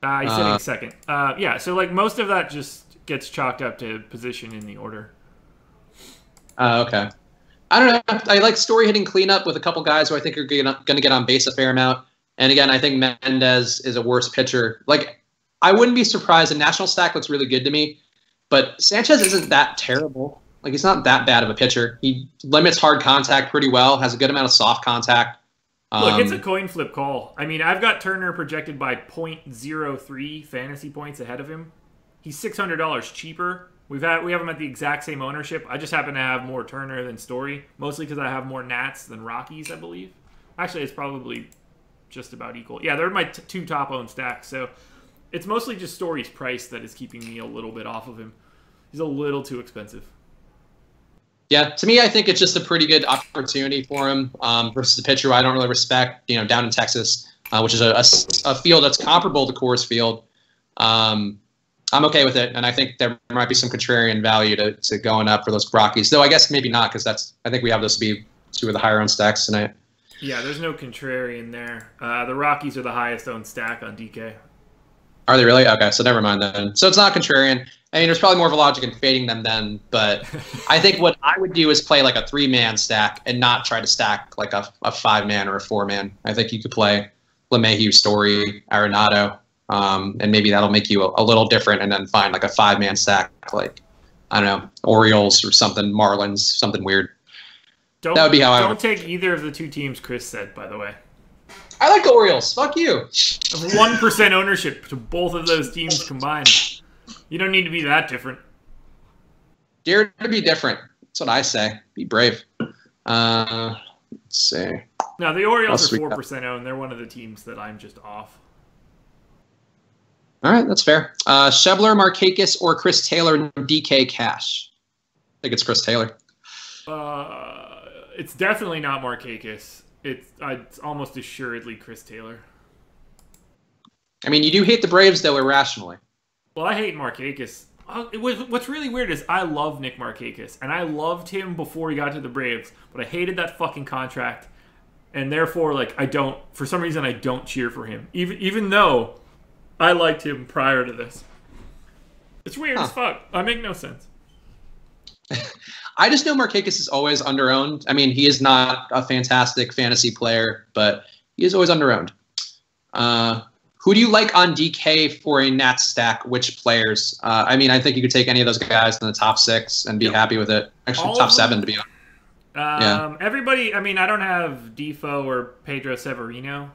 He's hitting second. Yeah, so like most of that just gets chalked up to position in the order. Okay. I don't know. I like Story hitting cleanup with a couple guys who I think are going to get on base a fair amount. And again, I think Mendez is a worse pitcher. Like, I wouldn't be surprised. The national stack looks really good to me, but Sanchez isn't that terrible. Like, he's not that bad of a pitcher. He limits hard contact pretty well, has a good amount of soft contact. Look, it's a coin flip call. I mean, I've got Turner projected by 0.03 fantasy points ahead of him. He's $600 cheaper. We have him at the exact same ownership. I just happen to have more Turner than Story, mostly because I have more Nats than Rockies, I believe. Actually, it's probably just about equal. Yeah, they're my two top-owned stacks, so it's mostly just Story's price that is keeping me a little bit off of him. He's a little too expensive. Yeah, to me, I think it's just a pretty good opportunity for him versus the pitcher who I don't really respect, down in Texas, which is a field that's comparable to Coors Field. I'm okay with it, and I think there might be some contrarian value to going up for those Rockies. Though I guess maybe not, because I think we have those to be two of the higher owned stacks tonight. Yeah, there's no contrarian there. The Rockies are the highest owned stack on DK. Are they really? Okay, so never mind then. So it's not contrarian. I mean, there's probably more of a logic in fading them then, but I think what I would do is play like a 3-man stack and not try to stack like a 5-man or a 4-man. I think you could play LeMahieu, Story, Arenado. And maybe that'll make you a little different, and then find like a 5-man stack, like, I don't know, Orioles or something, Marlins, something weird. That would be how I would. Don't take either of the two teams Chris said, by the way. I like the Orioles. Fuck you. 1% ownership to both of those teams combined. You don't need to be that different. Dare to be different. That's what I say. Be brave. Let's see. Now, the Orioles are 4% owned. They're one of the teams that I'm just off. All right, that's fair. Schebler, Markakis, or Chris Taylor in DK cash? I think it's Chris Taylor. It's definitely not Markakis. It's almost assuredly Chris Taylor. I mean, you do hate the Braves, though, irrationally. Well, I hate Markakis. What's really weird is I love Nick Markakis, and I loved him before he got to the Braves, but I hated that fucking contract, and therefore, like, for some reason, I don't cheer for him, even though I liked him prior to this. It's weird as fuck. I make no sense. I just know Markakis is always underowned. I mean, he is not a fantastic fantasy player, but he is always underowned. Who do you like on DK for a Nats stack? Which players? I mean, I think you could take any of those guys in the top 6 and be happy with it. Actually, top 7 to be honest. Yeah. Everybody, I mean, I don't have Defoe or Pedro Severino.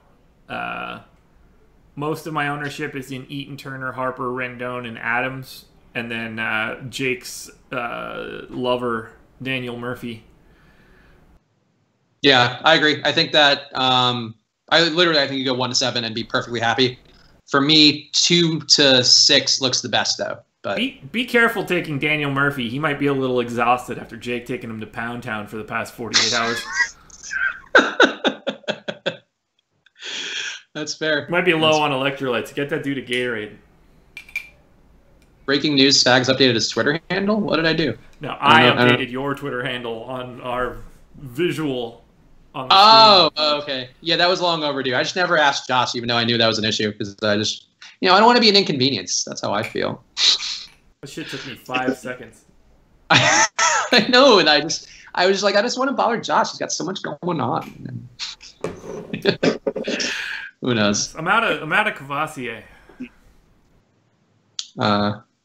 Most of my ownership is in Eaton, Turner, Harper, Rendon, and Adams. And then Jake's lover, Daniel Murphy. Yeah, I agree. I think that I think you go 1 to 7 and be perfectly happy. For me, 2 to 6 looks the best, though. But be careful taking Daniel Murphy. He might be a little exhausted after Jake taking him to Pound Town for the past 48 hours. That's fair. Might be low on electrolytes. Get that dude a Gatorade. Breaking news, Spags updated his Twitter handle? What did I do? No, I updated your Twitter handle on our visual on the screen. Okay. Yeah, that was long overdue. I just never asked Josh, even though I knew that was an issue, because I just, I don't want to be an inconvenience. That's how I feel. That shit took me 5 seconds. I know, and I was just like, I just want to bother Josh. He's got so much going on. Who knows? I'm out of Cavassier.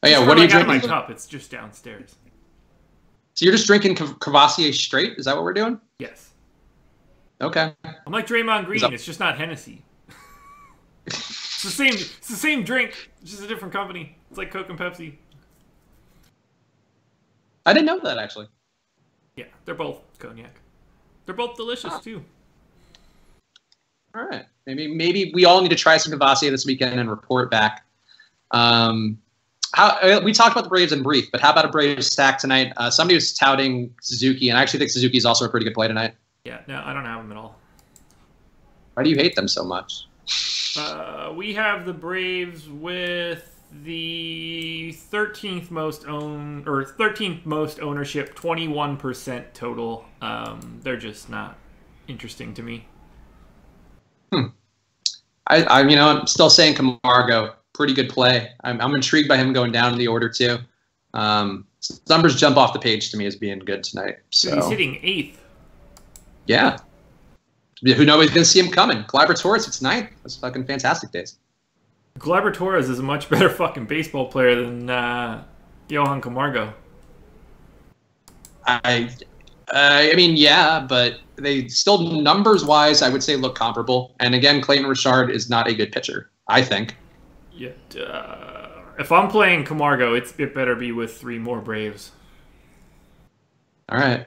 Yeah, what are you drinking? My cup. It's just downstairs. So you're just drinking Cavassier straight? Is that what we're doing? Yes. Okay. I'm like Draymond Green. It's just not Hennessy. It's the same drink. It's just a different company. It's like Coke and Pepsi. I didn't know that, actually. Yeah, they're both cognac. They're both delicious, too. All right. Maybe we all need to try some Kvassia this weekend and report back. We talked about the Braves in brief, but how about a Braves stack tonight? Somebody was touting Suzuki, and I actually think Suzuki is also a pretty good play tonight. Yeah, no, I don't have them at all. Why do you hate them so much? We have the Braves with the 13th most ownership, 21% total. They're just not interesting to me. I'm still saying Camargo, pretty good play. I'm intrigued by him going down in the order too. Numbers jump off the page to me as being good tonight. So he's hitting 8th. Yeah. Who knows? He's gonna see him coming. Gleyber Torres, it's 9th. That's fucking fantastic days. Gleyber Torres is a much better fucking baseball player than Johan Camargo. I mean, yeah, but they still, numbers-wise, I would say look comparable. And again, Clayton Richard is not a good pitcher, I think. Yeah. If I'm playing Camargo, it better be with 3 more Braves. All right.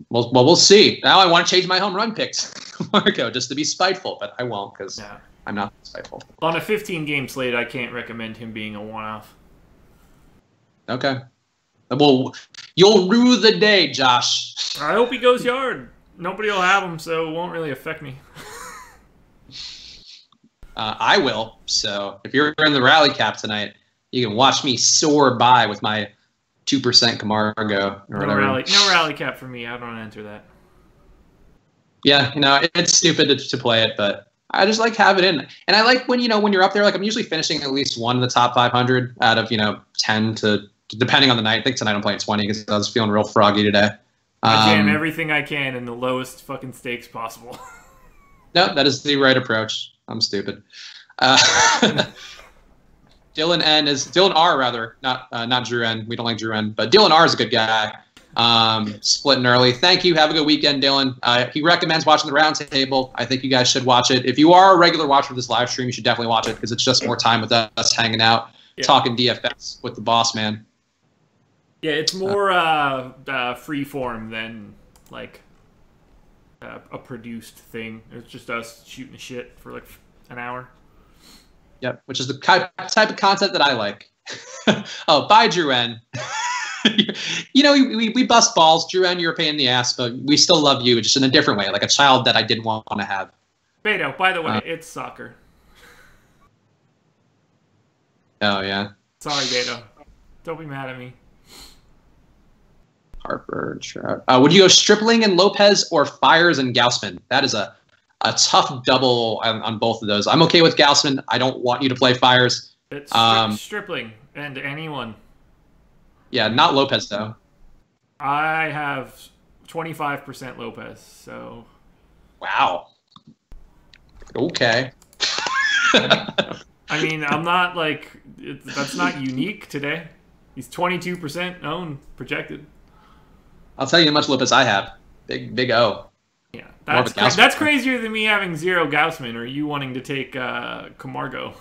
Well, we'll see. Now I want to change my home run picks, Camargo, just to be spiteful, but I won't because I'm not spiteful. On a 15-game slate, I can't recommend him being a one-off. Okay. Well, you'll rue the day, Josh. I hope he goes yard. Nobody will have him, so it won't really affect me. I will. So if you're in the rally cap tonight, you can watch me soar by with my 2% Camargo or whatever. No rally cap for me. I don't enter that. Yeah, it's stupid to play it, but I just like have it in. And I like when you're up there, like I'm usually finishing at least one in the top 500 out of, 10 to, depending on the night. I think tonight I'm playing 20 because I was feeling real froggy today. I jam everything I can in the lowest fucking stakes possible. No, that is the right approach. I'm stupid. Dylan R rather, not Drew N. We don't like Drew N, but Dylan R is a good guy. Splitting early. Thank you. Have a good weekend, Dylan. He recommends watching the round table. I think you guys should watch it. If you are a regular watcher of this live stream, you should definitely watch it because it's just more time with us hanging out, talking DFS with the boss man. Yeah, it's more free form than like a produced thing. It's just us shooting shit for like an hour. Yep, which is the type of content that I like. Oh, bye, Drew N. We bust balls. Drew N, you're a pain in the ass, but we still love you, just in a different way, like a child that I didn't want to have. Beto, by the way, it's soccer. Oh, yeah. Sorry, Beto. Don't be mad at me. Harper, Trout. Would you go Stripling and Lopez or Fires and Gaussman? That is a tough double on both of those. I'm okay with Gaussman. I don't want you to play Fires. It's Stripling and anyone. Yeah, not Lopez, though. I have 25% Lopez, so... Wow. Okay. I mean, I'm not like... that's not unique today. He's 22% owned, projected. I'll tell you how much Lopez I have. Big O. Yeah, that's crazier than me having 0 Gaussman or you wanting to take Camargo.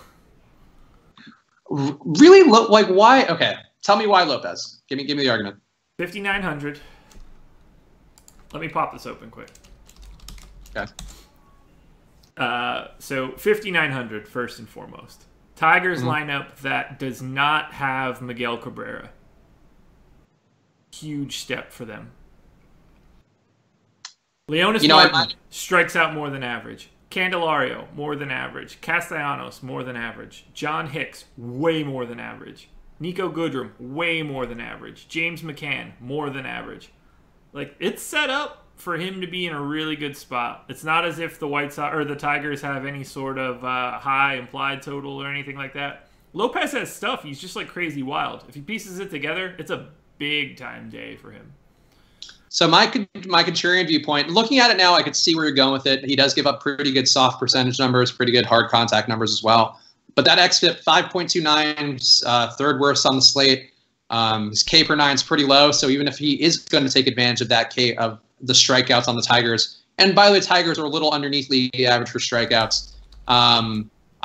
Really? Like, why? Okay, tell me why Lopez. Give me the argument. 5,900. Let me pop this open quick. Okay. So 5,900 first and foremost. Tigers lineup that does not have Miguel Cabrera. Huge step for them. Leonis Martin strikes out more than average. Candelario, more than average. Castellanos, more than average. John Hicks, way more than average. Nico Goodrum, way more than average. James McCann, more than average. Like, it's set up for him to be in a really good spot. It's not as if the White Sox or the Tigers have any sort of high implied total or anything like that. Lopez has stuff. He's just like crazy wild. If he pieces it together, it's a big time day for him. So my contrarian viewpoint, looking at it now, I could see where you're going with it. He does give up pretty good soft percentage numbers, pretty good hard contact numbers as well. But that xFIP 5.29, third worst on the slate. His K per 9 is pretty low. So even if he is going to take advantage of that K of the strikeouts on the Tigers, and by the way, Tigers are a little underneath league average for strikeouts.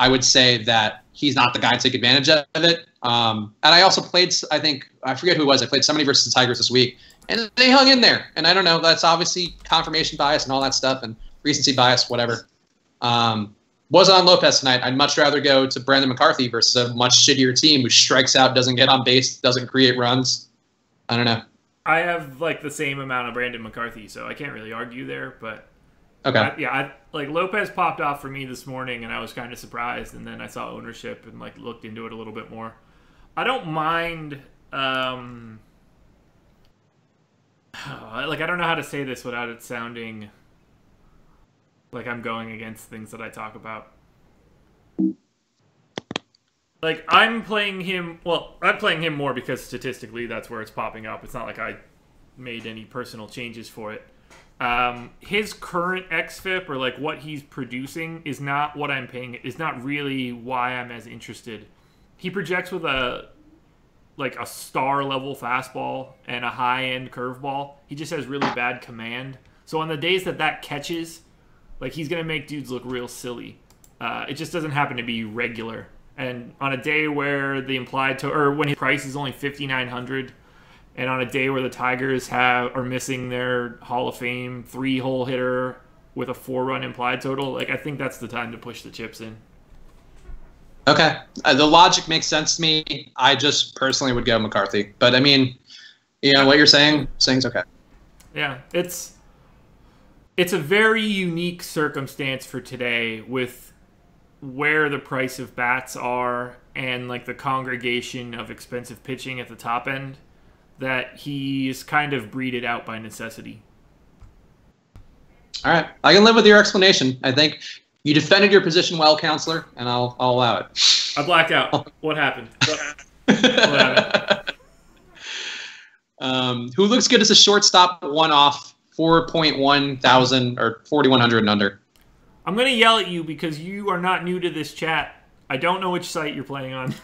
I would say that he's not the guy to take advantage of it. And I also played, I forget who it was. I played somebody versus the Tigers this week, and they hung in there. And I don't know, that's obviously confirmation bias and all that stuff and recency bias, whatever. Wasn't on Lopez tonight. I'd much rather go to Brandon McCarthy versus a much shittier team who strikes out, doesn't get on base, doesn't create runs. I don't know. I have like the same amount of Brandon McCarthy, so I can't really argue there. But okay, like Lopez popped off for me this morning, and I was kind of surprised. And then I saw ownership and like looked into it a little bit more. I don't mind. Like I don't know how to say this without it sounding like I'm going against things that I talk about. Like, I'm playing him... Well, I'm playing him more because statistically that's where it's popping up. It's not like I made any personal changes for it. His current XFIP, or like what he's producing, is not what I'm paying. Is not really why I'm as interested. He projects with a star-level fastball and a high-end curveball. He just has really bad command. So on the days that catches... Like, he's going to make dudes look real silly. It just doesn't happen to be regular. And on a day where the implied or when his price is only $5,900, and on a day where the Tigers are missing their Hall of Fame 3-hole hitter with a 4-run implied total, like, I think that's the time to push the chips in. Okay. The logic makes sense to me. I just personally would go McCarthy. But, I mean, you know, what you're saying's okay. Yeah, it's a very unique circumstance for today with where the price of bats are and like the congregation of expensive pitching at the top end that he's kind of breeded out by necessity. All right. I can live with your explanation. I think you defended your position well, counselor, and I'll allow it. I blacked out. What happened? What happened? Who looks good as a shortstop one-off? 4.1 thousand or 4,100 and under. I'm going to yell at you because you are not new to this chat. I don't know which site you're playing on.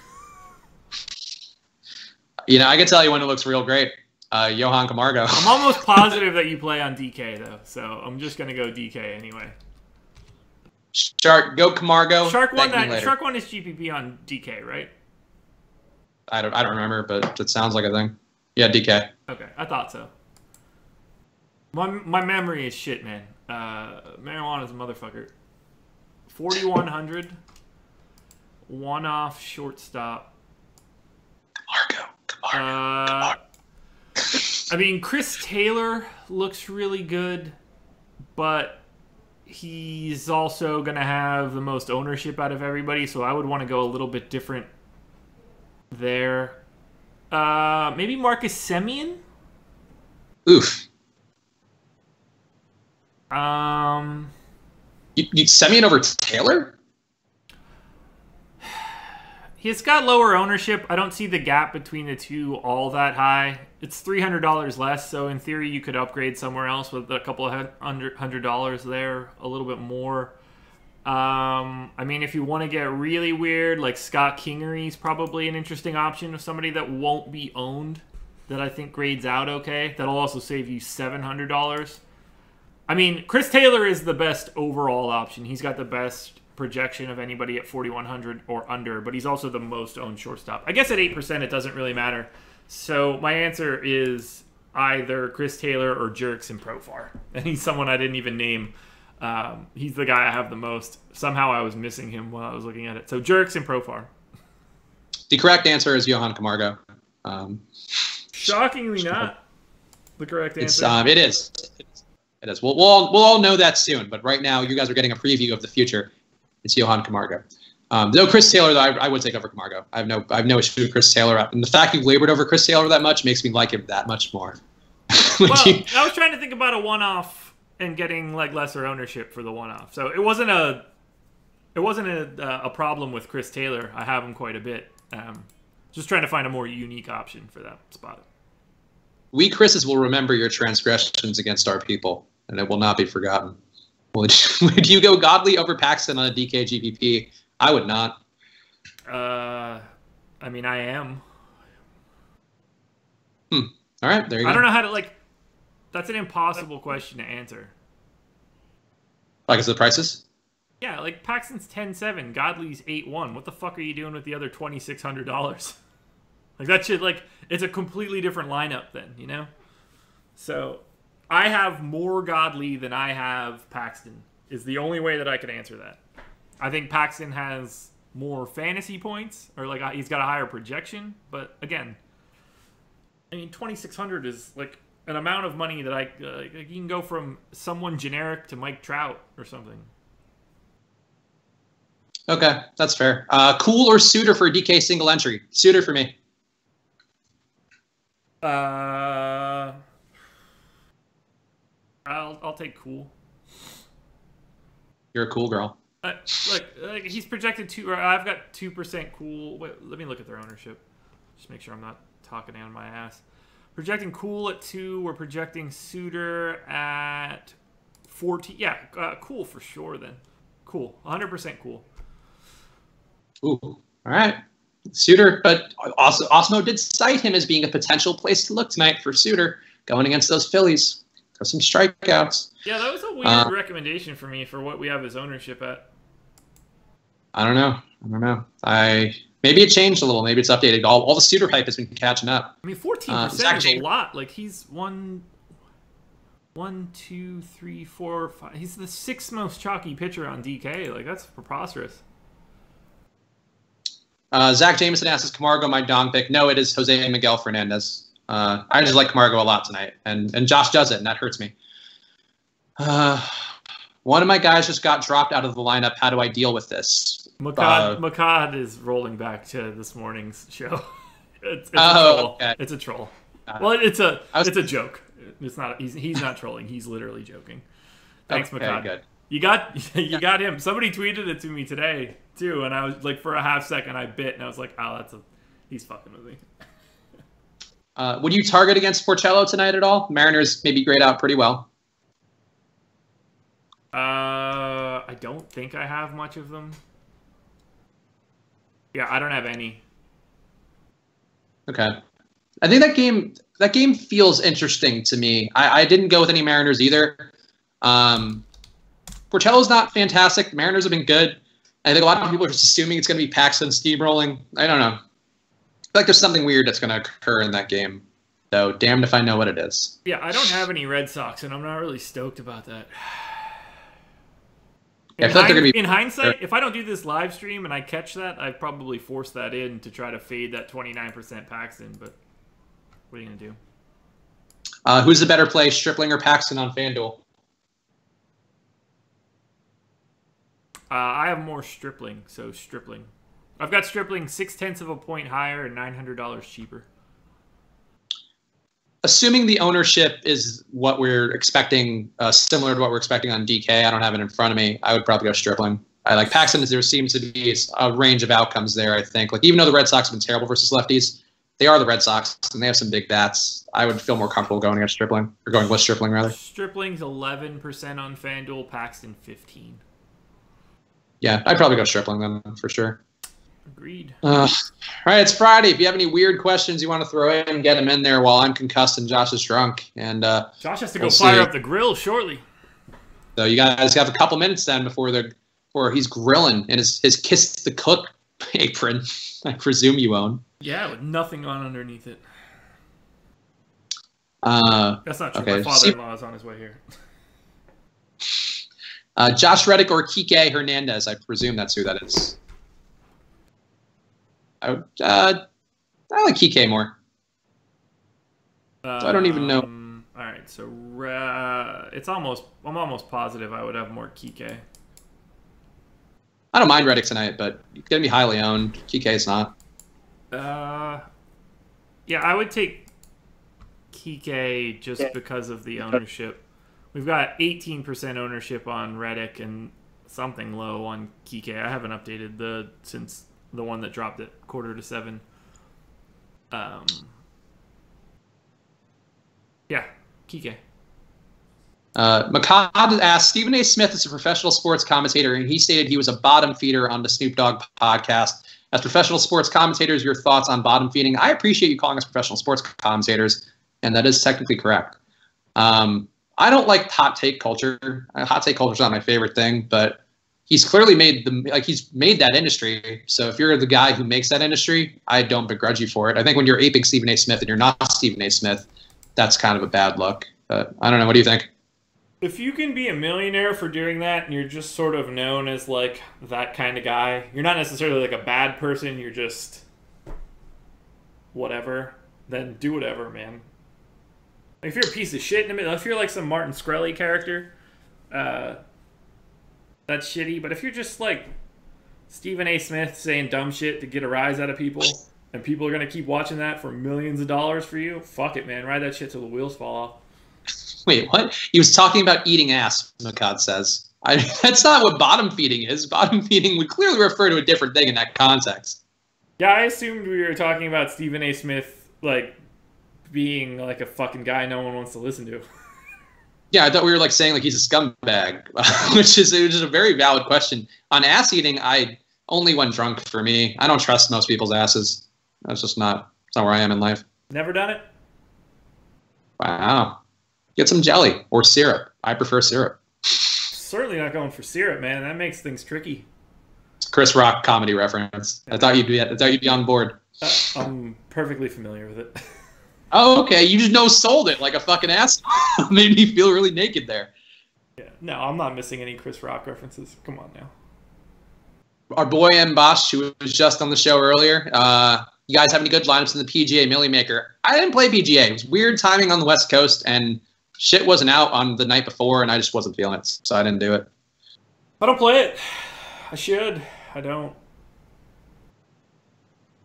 You know, I can tell you when it looks real great. Johan Camargo. I'm almost positive that you play on DK, though, so I'm just going to go DK anyway. Shark, go Camargo. Shark won his GPP on DK, right? I don't remember, but it sounds like a thing. Yeah, DK. Okay, I thought so. My memory is shit, man. Marijuana's a motherfucker. 4,100. One-off shortstop. Camargo. I mean, Chris Taylor looks really good, but he's also going to have the most ownership out of everybody, so I would want to go a little bit different there. Maybe Marcus Semien? Oof. You Semien over Taylor? He's got lower ownership. I don't see the gap between the two all that high. It's $300 less, so in theory you could upgrade somewhere else with a couple of $100 there, a little bit more. I mean, if you want to get really weird, like Scott Kingery is probably an interesting option of somebody that won't be owned, that I think grades out okay. That'll also save you $700. I mean, Chris Taylor is the best overall option. He's got the best projection of anybody at 4,100 or under, but he's also the most owned shortstop. I guess at 8% it doesn't really matter. So my answer is either Chris Taylor or Jurickson Profar. And he's someone I didn't even name. He's the guy I have the most. Somehow I was missing him while I was looking at it. So Jurickson Profar. The correct answer is Johan Camargo. Shockingly not the correct answer. It is. It is. We'll all know that soon, but right now you guys are getting a preview of the future. It's Johan Camargo. Though Chris Taylor, though, I would take over Camargo. I have no issue with Chris Taylor, and the fact you've labored over Chris Taylor that much makes me like him that much more. Well, I was trying to think about a one-off and getting like lesser ownership for the one-off, so it wasn't a problem with Chris Taylor. I have him quite a bit. Just trying to find a more unique option for that spot. We Chris's will remember your transgressions against our people, and it will not be forgotten. Would you go Godley over Paxton on a DK GPP? I would not. I mean, I am. All right, there you go. I don't know how to, like, that's an impossible question to answer. Like, is the prices? Yeah, like Paxton's 10-7, Godley's 8-1. What the fuck are you doing with the other $2,600? Like that shit, like it's a completely different lineup then, you know? So I have more Godley than I have Paxton is the only way that I could answer that. I think Paxton has more fantasy points, or like he's got a higher projection, but again, I mean, 2,600 is like an amount of money that you can go from someone generic to Mike Trout or something. Okay, that's fair. Cool or Suitor for DK single entry? Suitor for me. I'll take Cool. You're a cool girl. Look, he's projected 2. Or I've got 2% Cool. Wait, let me look at their ownership. Just make sure I'm not talking down my ass. Projecting Cool at 2. We're projecting Suitor at 14. Yeah, Cool for sure. Then Cool, 100% Cool. Ooh, all right. Suitor, but also Osmo did cite him as being a potential place to look tonight for Suitor going against those Phillies. Got some strikeouts. Yeah, that was a weird recommendation for me for what we have his ownership at. I don't know. Maybe it changed a little. Maybe it's updated. All the Suitor hype has been catching up. I mean, 14% is a lot. Like he's 1, 2, 3, 4, 5. He's the 6th most chalky pitcher on DK. Like that's preposterous. Zach Jameson asks, is Camargo my dong pick? No, it is Jose Miguel Fernandez. I just like Camargo a lot tonight, and Josh does it, and that hurts me. One of my guys just got dropped out of the lineup. How do I deal with this? Makad is rolling back to this morning's show. It's a troll. Okay. It's a troll. Well, it's a joke. It's not. He's not trolling. He's literally joking. Thanks, okay, Makad. Good. You got him. Somebody tweeted it to me today too, and I was like, for a half second, I bit, and I was like, oh, he's fucking with me. Would you target against Porcello tonight at all? Mariners maybe grade out pretty well. I don't think I have much of them. Yeah, I don't have any. Okay. I think that game feels interesting to me. I didn't go with any Mariners either. Porcello's not fantastic. The Mariners have been good. I think a lot of people are just assuming it's going to be Paxton steamrolling. I don't know. I feel like there's something weird that's going to occur in that game. So damned if I know what it is. Yeah, I don't have any Red Sox, and I'm not really stoked about that. I feel like they're gonna be in hindsight, if I don't do this live stream and I catch that, I'd probably force that in to try to fade that 29% Paxton, but what are you going to do? Who's the better play, Stripling or Paxton on FanDuel? I have more Stripling, so Stripling. I've got Stripling 0.6 of a point higher and $900 cheaper. Assuming the ownership is what we're expecting, similar to what we're expecting on DK, I don't have it in front of me, I would probably go Stripling. I like Paxton. There seems to be a range of outcomes there, I think. Like, even though the Red Sox have been terrible versus lefties, they are the Red Sox, and they have some big bats. I would feel more comfortable going against Stripling, or going with Stripling, rather. Stripling's 11% on FanDuel, Paxton 15%. Yeah, I'd probably go Stripling then, for sure. Agreed. All right, it's Friday. If you have any weird questions you want to throw in, get them in there while I'm concussed and Josh is drunk. And Josh has to go fire up the grill shortly. So you guys have a couple minutes then before he's grilling in his Kiss the Cook apron, I presume you own. Yeah, with nothing on underneath it. That's not true. Okay. My father-in-law is on his way here. Josh Reddick or Kike Hernandez, I presume that's who that is. I like Kike more. So I don't even know. All right, so I'm almost positive I would have more Kike. I don't mind Reddick tonight, but he's gonna be highly owned. Kike's not. Yeah, I would take Kike just because of the ownership. We've got 18% ownership on Reddick and something low on Kike. I haven't updated since the one that dropped at 6:45. Yeah, Kike. Makad asked, Stephen A. Smith is a professional sports commentator, and he stated he was a bottom feeder on the Snoop Dogg podcast. As professional sports commentators, your thoughts on bottom feeding? I appreciate you calling us professional sports commentators, and that is technically correct. I don't like hot take culture. Hot take culture is not my favorite thing, but he's clearly he's made that industry. So if you're the guy who makes that industry, I don't begrudge you for it. I think when you're aping Stephen A. Smith and you're not Stephen A. Smith, that's kind of a bad look. But I don't know. What do you think? If you can be a millionaire for doing that and you're just sort of known as like that kind of guy, you're not necessarily like a bad person, you're just whatever, then do whatever, man. Like, if you're a piece of shit in the middle, if you're like some Martin Shkreli character, that's shitty. But if you're just like Stephen A. Smith saying dumb shit to get a rise out of people, and people are going to keep watching that for millions of dollars for you, fuck it, man. Ride that shit till the wheels fall off. Wait, what? He was talking about eating ass, Makad says. That's not what bottom feeding is. Bottom feeding would clearly refer to a different thing in that context. Yeah, I assumed we were talking about Stephen A. Smith, like, being like a fucking guy no one wants to listen to. Yeah, I thought we were like saying like he's a scumbag, which is a very valid question. On ass eating, I only went drunk for me. I don't trust most people's asses. That's just not where I am in life. Never done it? Wow. Get some jelly or syrup. I prefer syrup. Certainly not going for syrup, man. That makes things tricky. It's a Chris Rock comedy reference. I thought you'd be on board. I'm perfectly familiar with it. Oh, okay. You just no-sold it like a fucking ass. Made me feel really naked there. Yeah. No, I'm not missing any Chris Rock references. Come on now. Our boy M. Bosch, who was just on the show earlier, you guys have any good lineups in the PGA Millie Maker? I didn't play PGA. It was weird timing on the West Coast, and shit wasn't out on the night before, and I just wasn't feeling it, so I didn't do it. I don't play it. I should. I don't.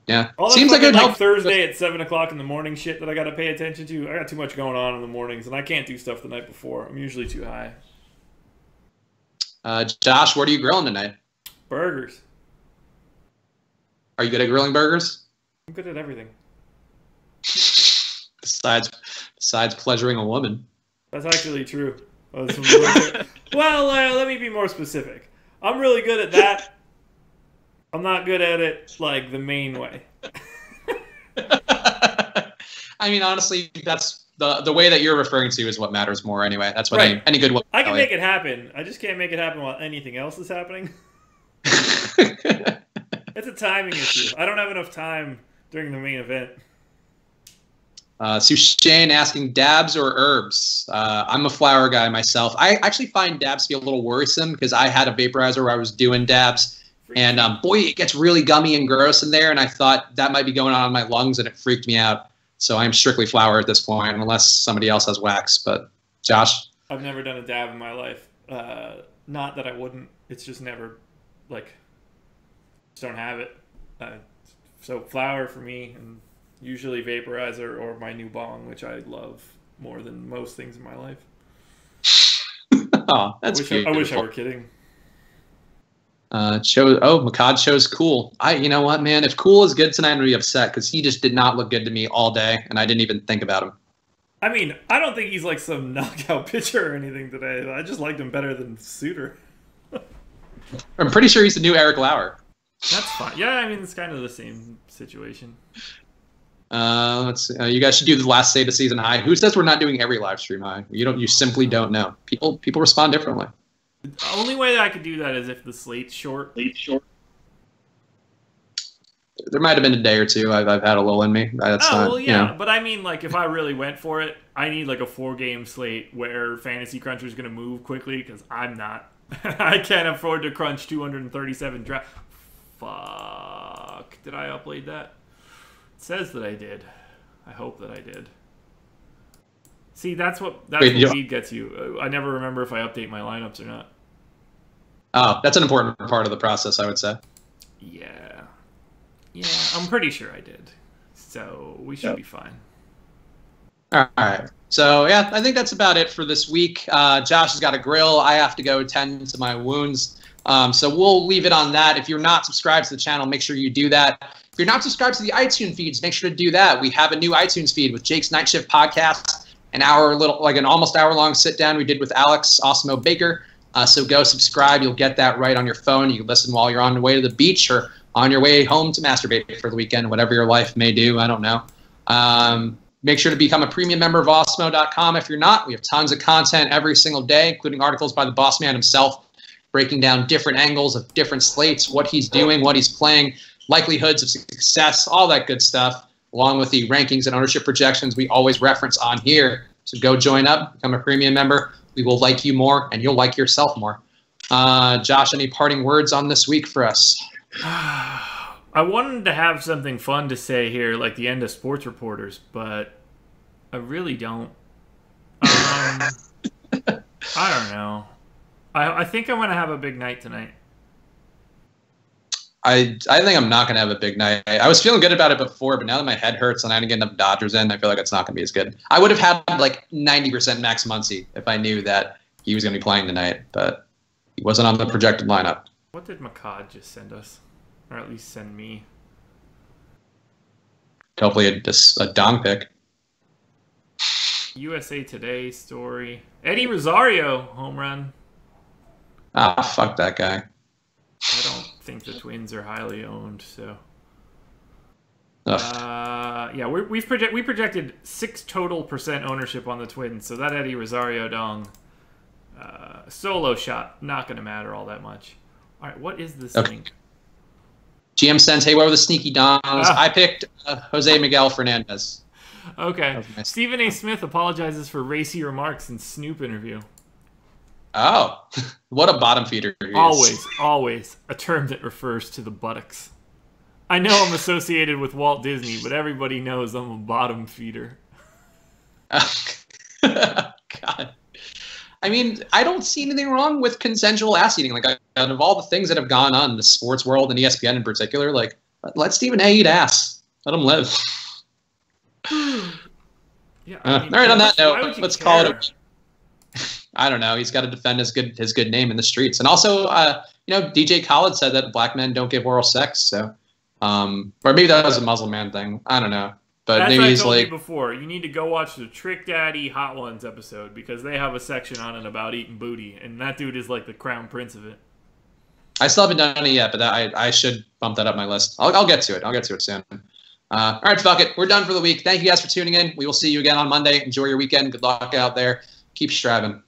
Yeah. All Seems like it would help. Thursday at 7 o'clock in the morning shit that I got to pay attention to. I got too much going on in the mornings, and I can't do stuff the night before. I'm usually too high. Josh, what are you grilling tonight? Burgers. Are you good at grilling burgers? I'm good at everything. Besides pleasuring a woman. That's actually true. Well, let me be more specific. I'm really good at that. I'm not good at it, like, the main way. I mean, honestly, that's the way that you're referring to is what matters more anyway. That's what right. any good woman. I can make it happen. I just can't make it happen while anything else is happening. It's a timing issue. I don't have enough time during the main event. Shane asking dabs or herbs. I'm a flower guy myself. I actually find dabs to be a little worrisome because I had a vaporizer where I was doing dabs. And boy, it gets really gummy and gross in there. And I thought that might be going on in my lungs, and it freaked me out. So I'm strictly flower at this point, unless somebody else has wax. But Josh? I've never done a dab in my life. Not that I wouldn't. It's just never, like, just don't have it. So flower for me, and usually vaporizer or my new bong, which I love more than most things in my life. Oh, that's beautiful. I wish I were kidding. Makad chose cool. You know what, man? If cool is good tonight, I'm gonna be upset because he just did not look good to me all day, and I didn't even think about him. I mean, I don't think he's like some knockout pitcher or anything today. I just liked him better than Suter. I'm pretty sure he's the new Eric Lauer. That's fine. Yeah, I mean, it's kind of the same situation. Let's see. You guys should do the last say of the season high. Who says we're not doing every live stream high? You simply don't know. People respond differently. The only way that I could do that is if the slate's short. There might have been a day or two I've had a little in me. That's well, yeah. You know. But I mean, like, if I really went for it, I need like a 4-game slate where Fantasy Cruncher is going to move quickly because I'm not. I can't afford to crunch 237 draft. Fuck. Did I upload that? It says that I did. I hope that I did. See, that's what weed gets you. I never remember if I update my lineups or not. Oh, that's an important part of the process, I would say. Yeah. Yeah, I'm pretty sure I did. So we should be fine. All right. So, yeah, I think that's about it for this week. Josh has got a grill. I have to go tend to my wounds. So we'll leave it on that. If you're not subscribed to the channel, make sure you do that. If you're not subscribed to the iTunes feeds, make sure to do that. We have a new iTunes feed with Jake's Night Shift podcast, an almost hour-long sit-down we did with Alex Osmo Baker. So go subscribe. You'll get that right on your phone. You can listen while you're on your way to the beach or on your way home to masturbate for the weekend, whatever your life may do. I don't know. Make sure to become a premium member of Osmo.com if you're not. We have tons of content every single day, including articles by the boss man himself breaking down different angles of different slates, what he's doing, what he's playing, likelihoods of success, all that good stuff, along with the rankings and ownership projections we always reference on here. So go join up, become a premium member. We will like you more, and you'll like yourself more. Josh, any parting words on this week for us? I wanted to have something fun to say here, like the end of Sports Reporters, but I really don't. I don't know. I think I'm going to have a big night tonight. I think I'm not going to have a big night. I was feeling good about it before, but now that my head hurts and I didn't get enough Dodgers in, I feel like it's not going to be as good. I would have had like 90% Max Muncy if I knew that he was going to be playing tonight, but he wasn't on the projected lineup. What did McCod just send us? Or at least send me? Hopefully a dong pick. USA Today story. Eddie Rosario, home run. Ah, fuck that guy. I don't think the Twins are highly owned, so. Yeah, we projected 6 total % ownership on the Twins, so that Eddie Rosario dong solo shot not going to matter all that much. All right, what is this link? GM sends, hey, what were the sneaky dongs? I picked Jose Miguel Fernandez. Okay. Stephen A. Smith apologizes for racy remarks in Snoop interview. Oh, what a bottom feeder he is. Always a term that refers to the buttocks. I know I'm associated with Walt Disney, but everybody knows I'm a bottom feeder. God. I mean, I don't see anything wrong with consensual ass eating. Like, out of all the things that have gone on in the sports world and ESPN in particular, like, let Stephen A. eat ass. Let him live. Yeah. All right, on that note, let's call it I don't know. He's got to defend his good name in the streets. And also, DJ Khaled said that black men don't give oral sex. So, or maybe that was a Muslim man thing. I don't know. But that's maybe what he's I told like, you before. You need to go watch the Trick Daddy Hot Ones episode because they have a section on it about eating booty, and that dude is like the crown prince of it. I still haven't done it yet, but I should bump that up my list. I'll get to it. I'll get to it soon. All right, fuck it. We're done for the week. Thank you guys for tuning in. We will see you again on Monday. Enjoy your weekend. Good luck out there. Keep striving.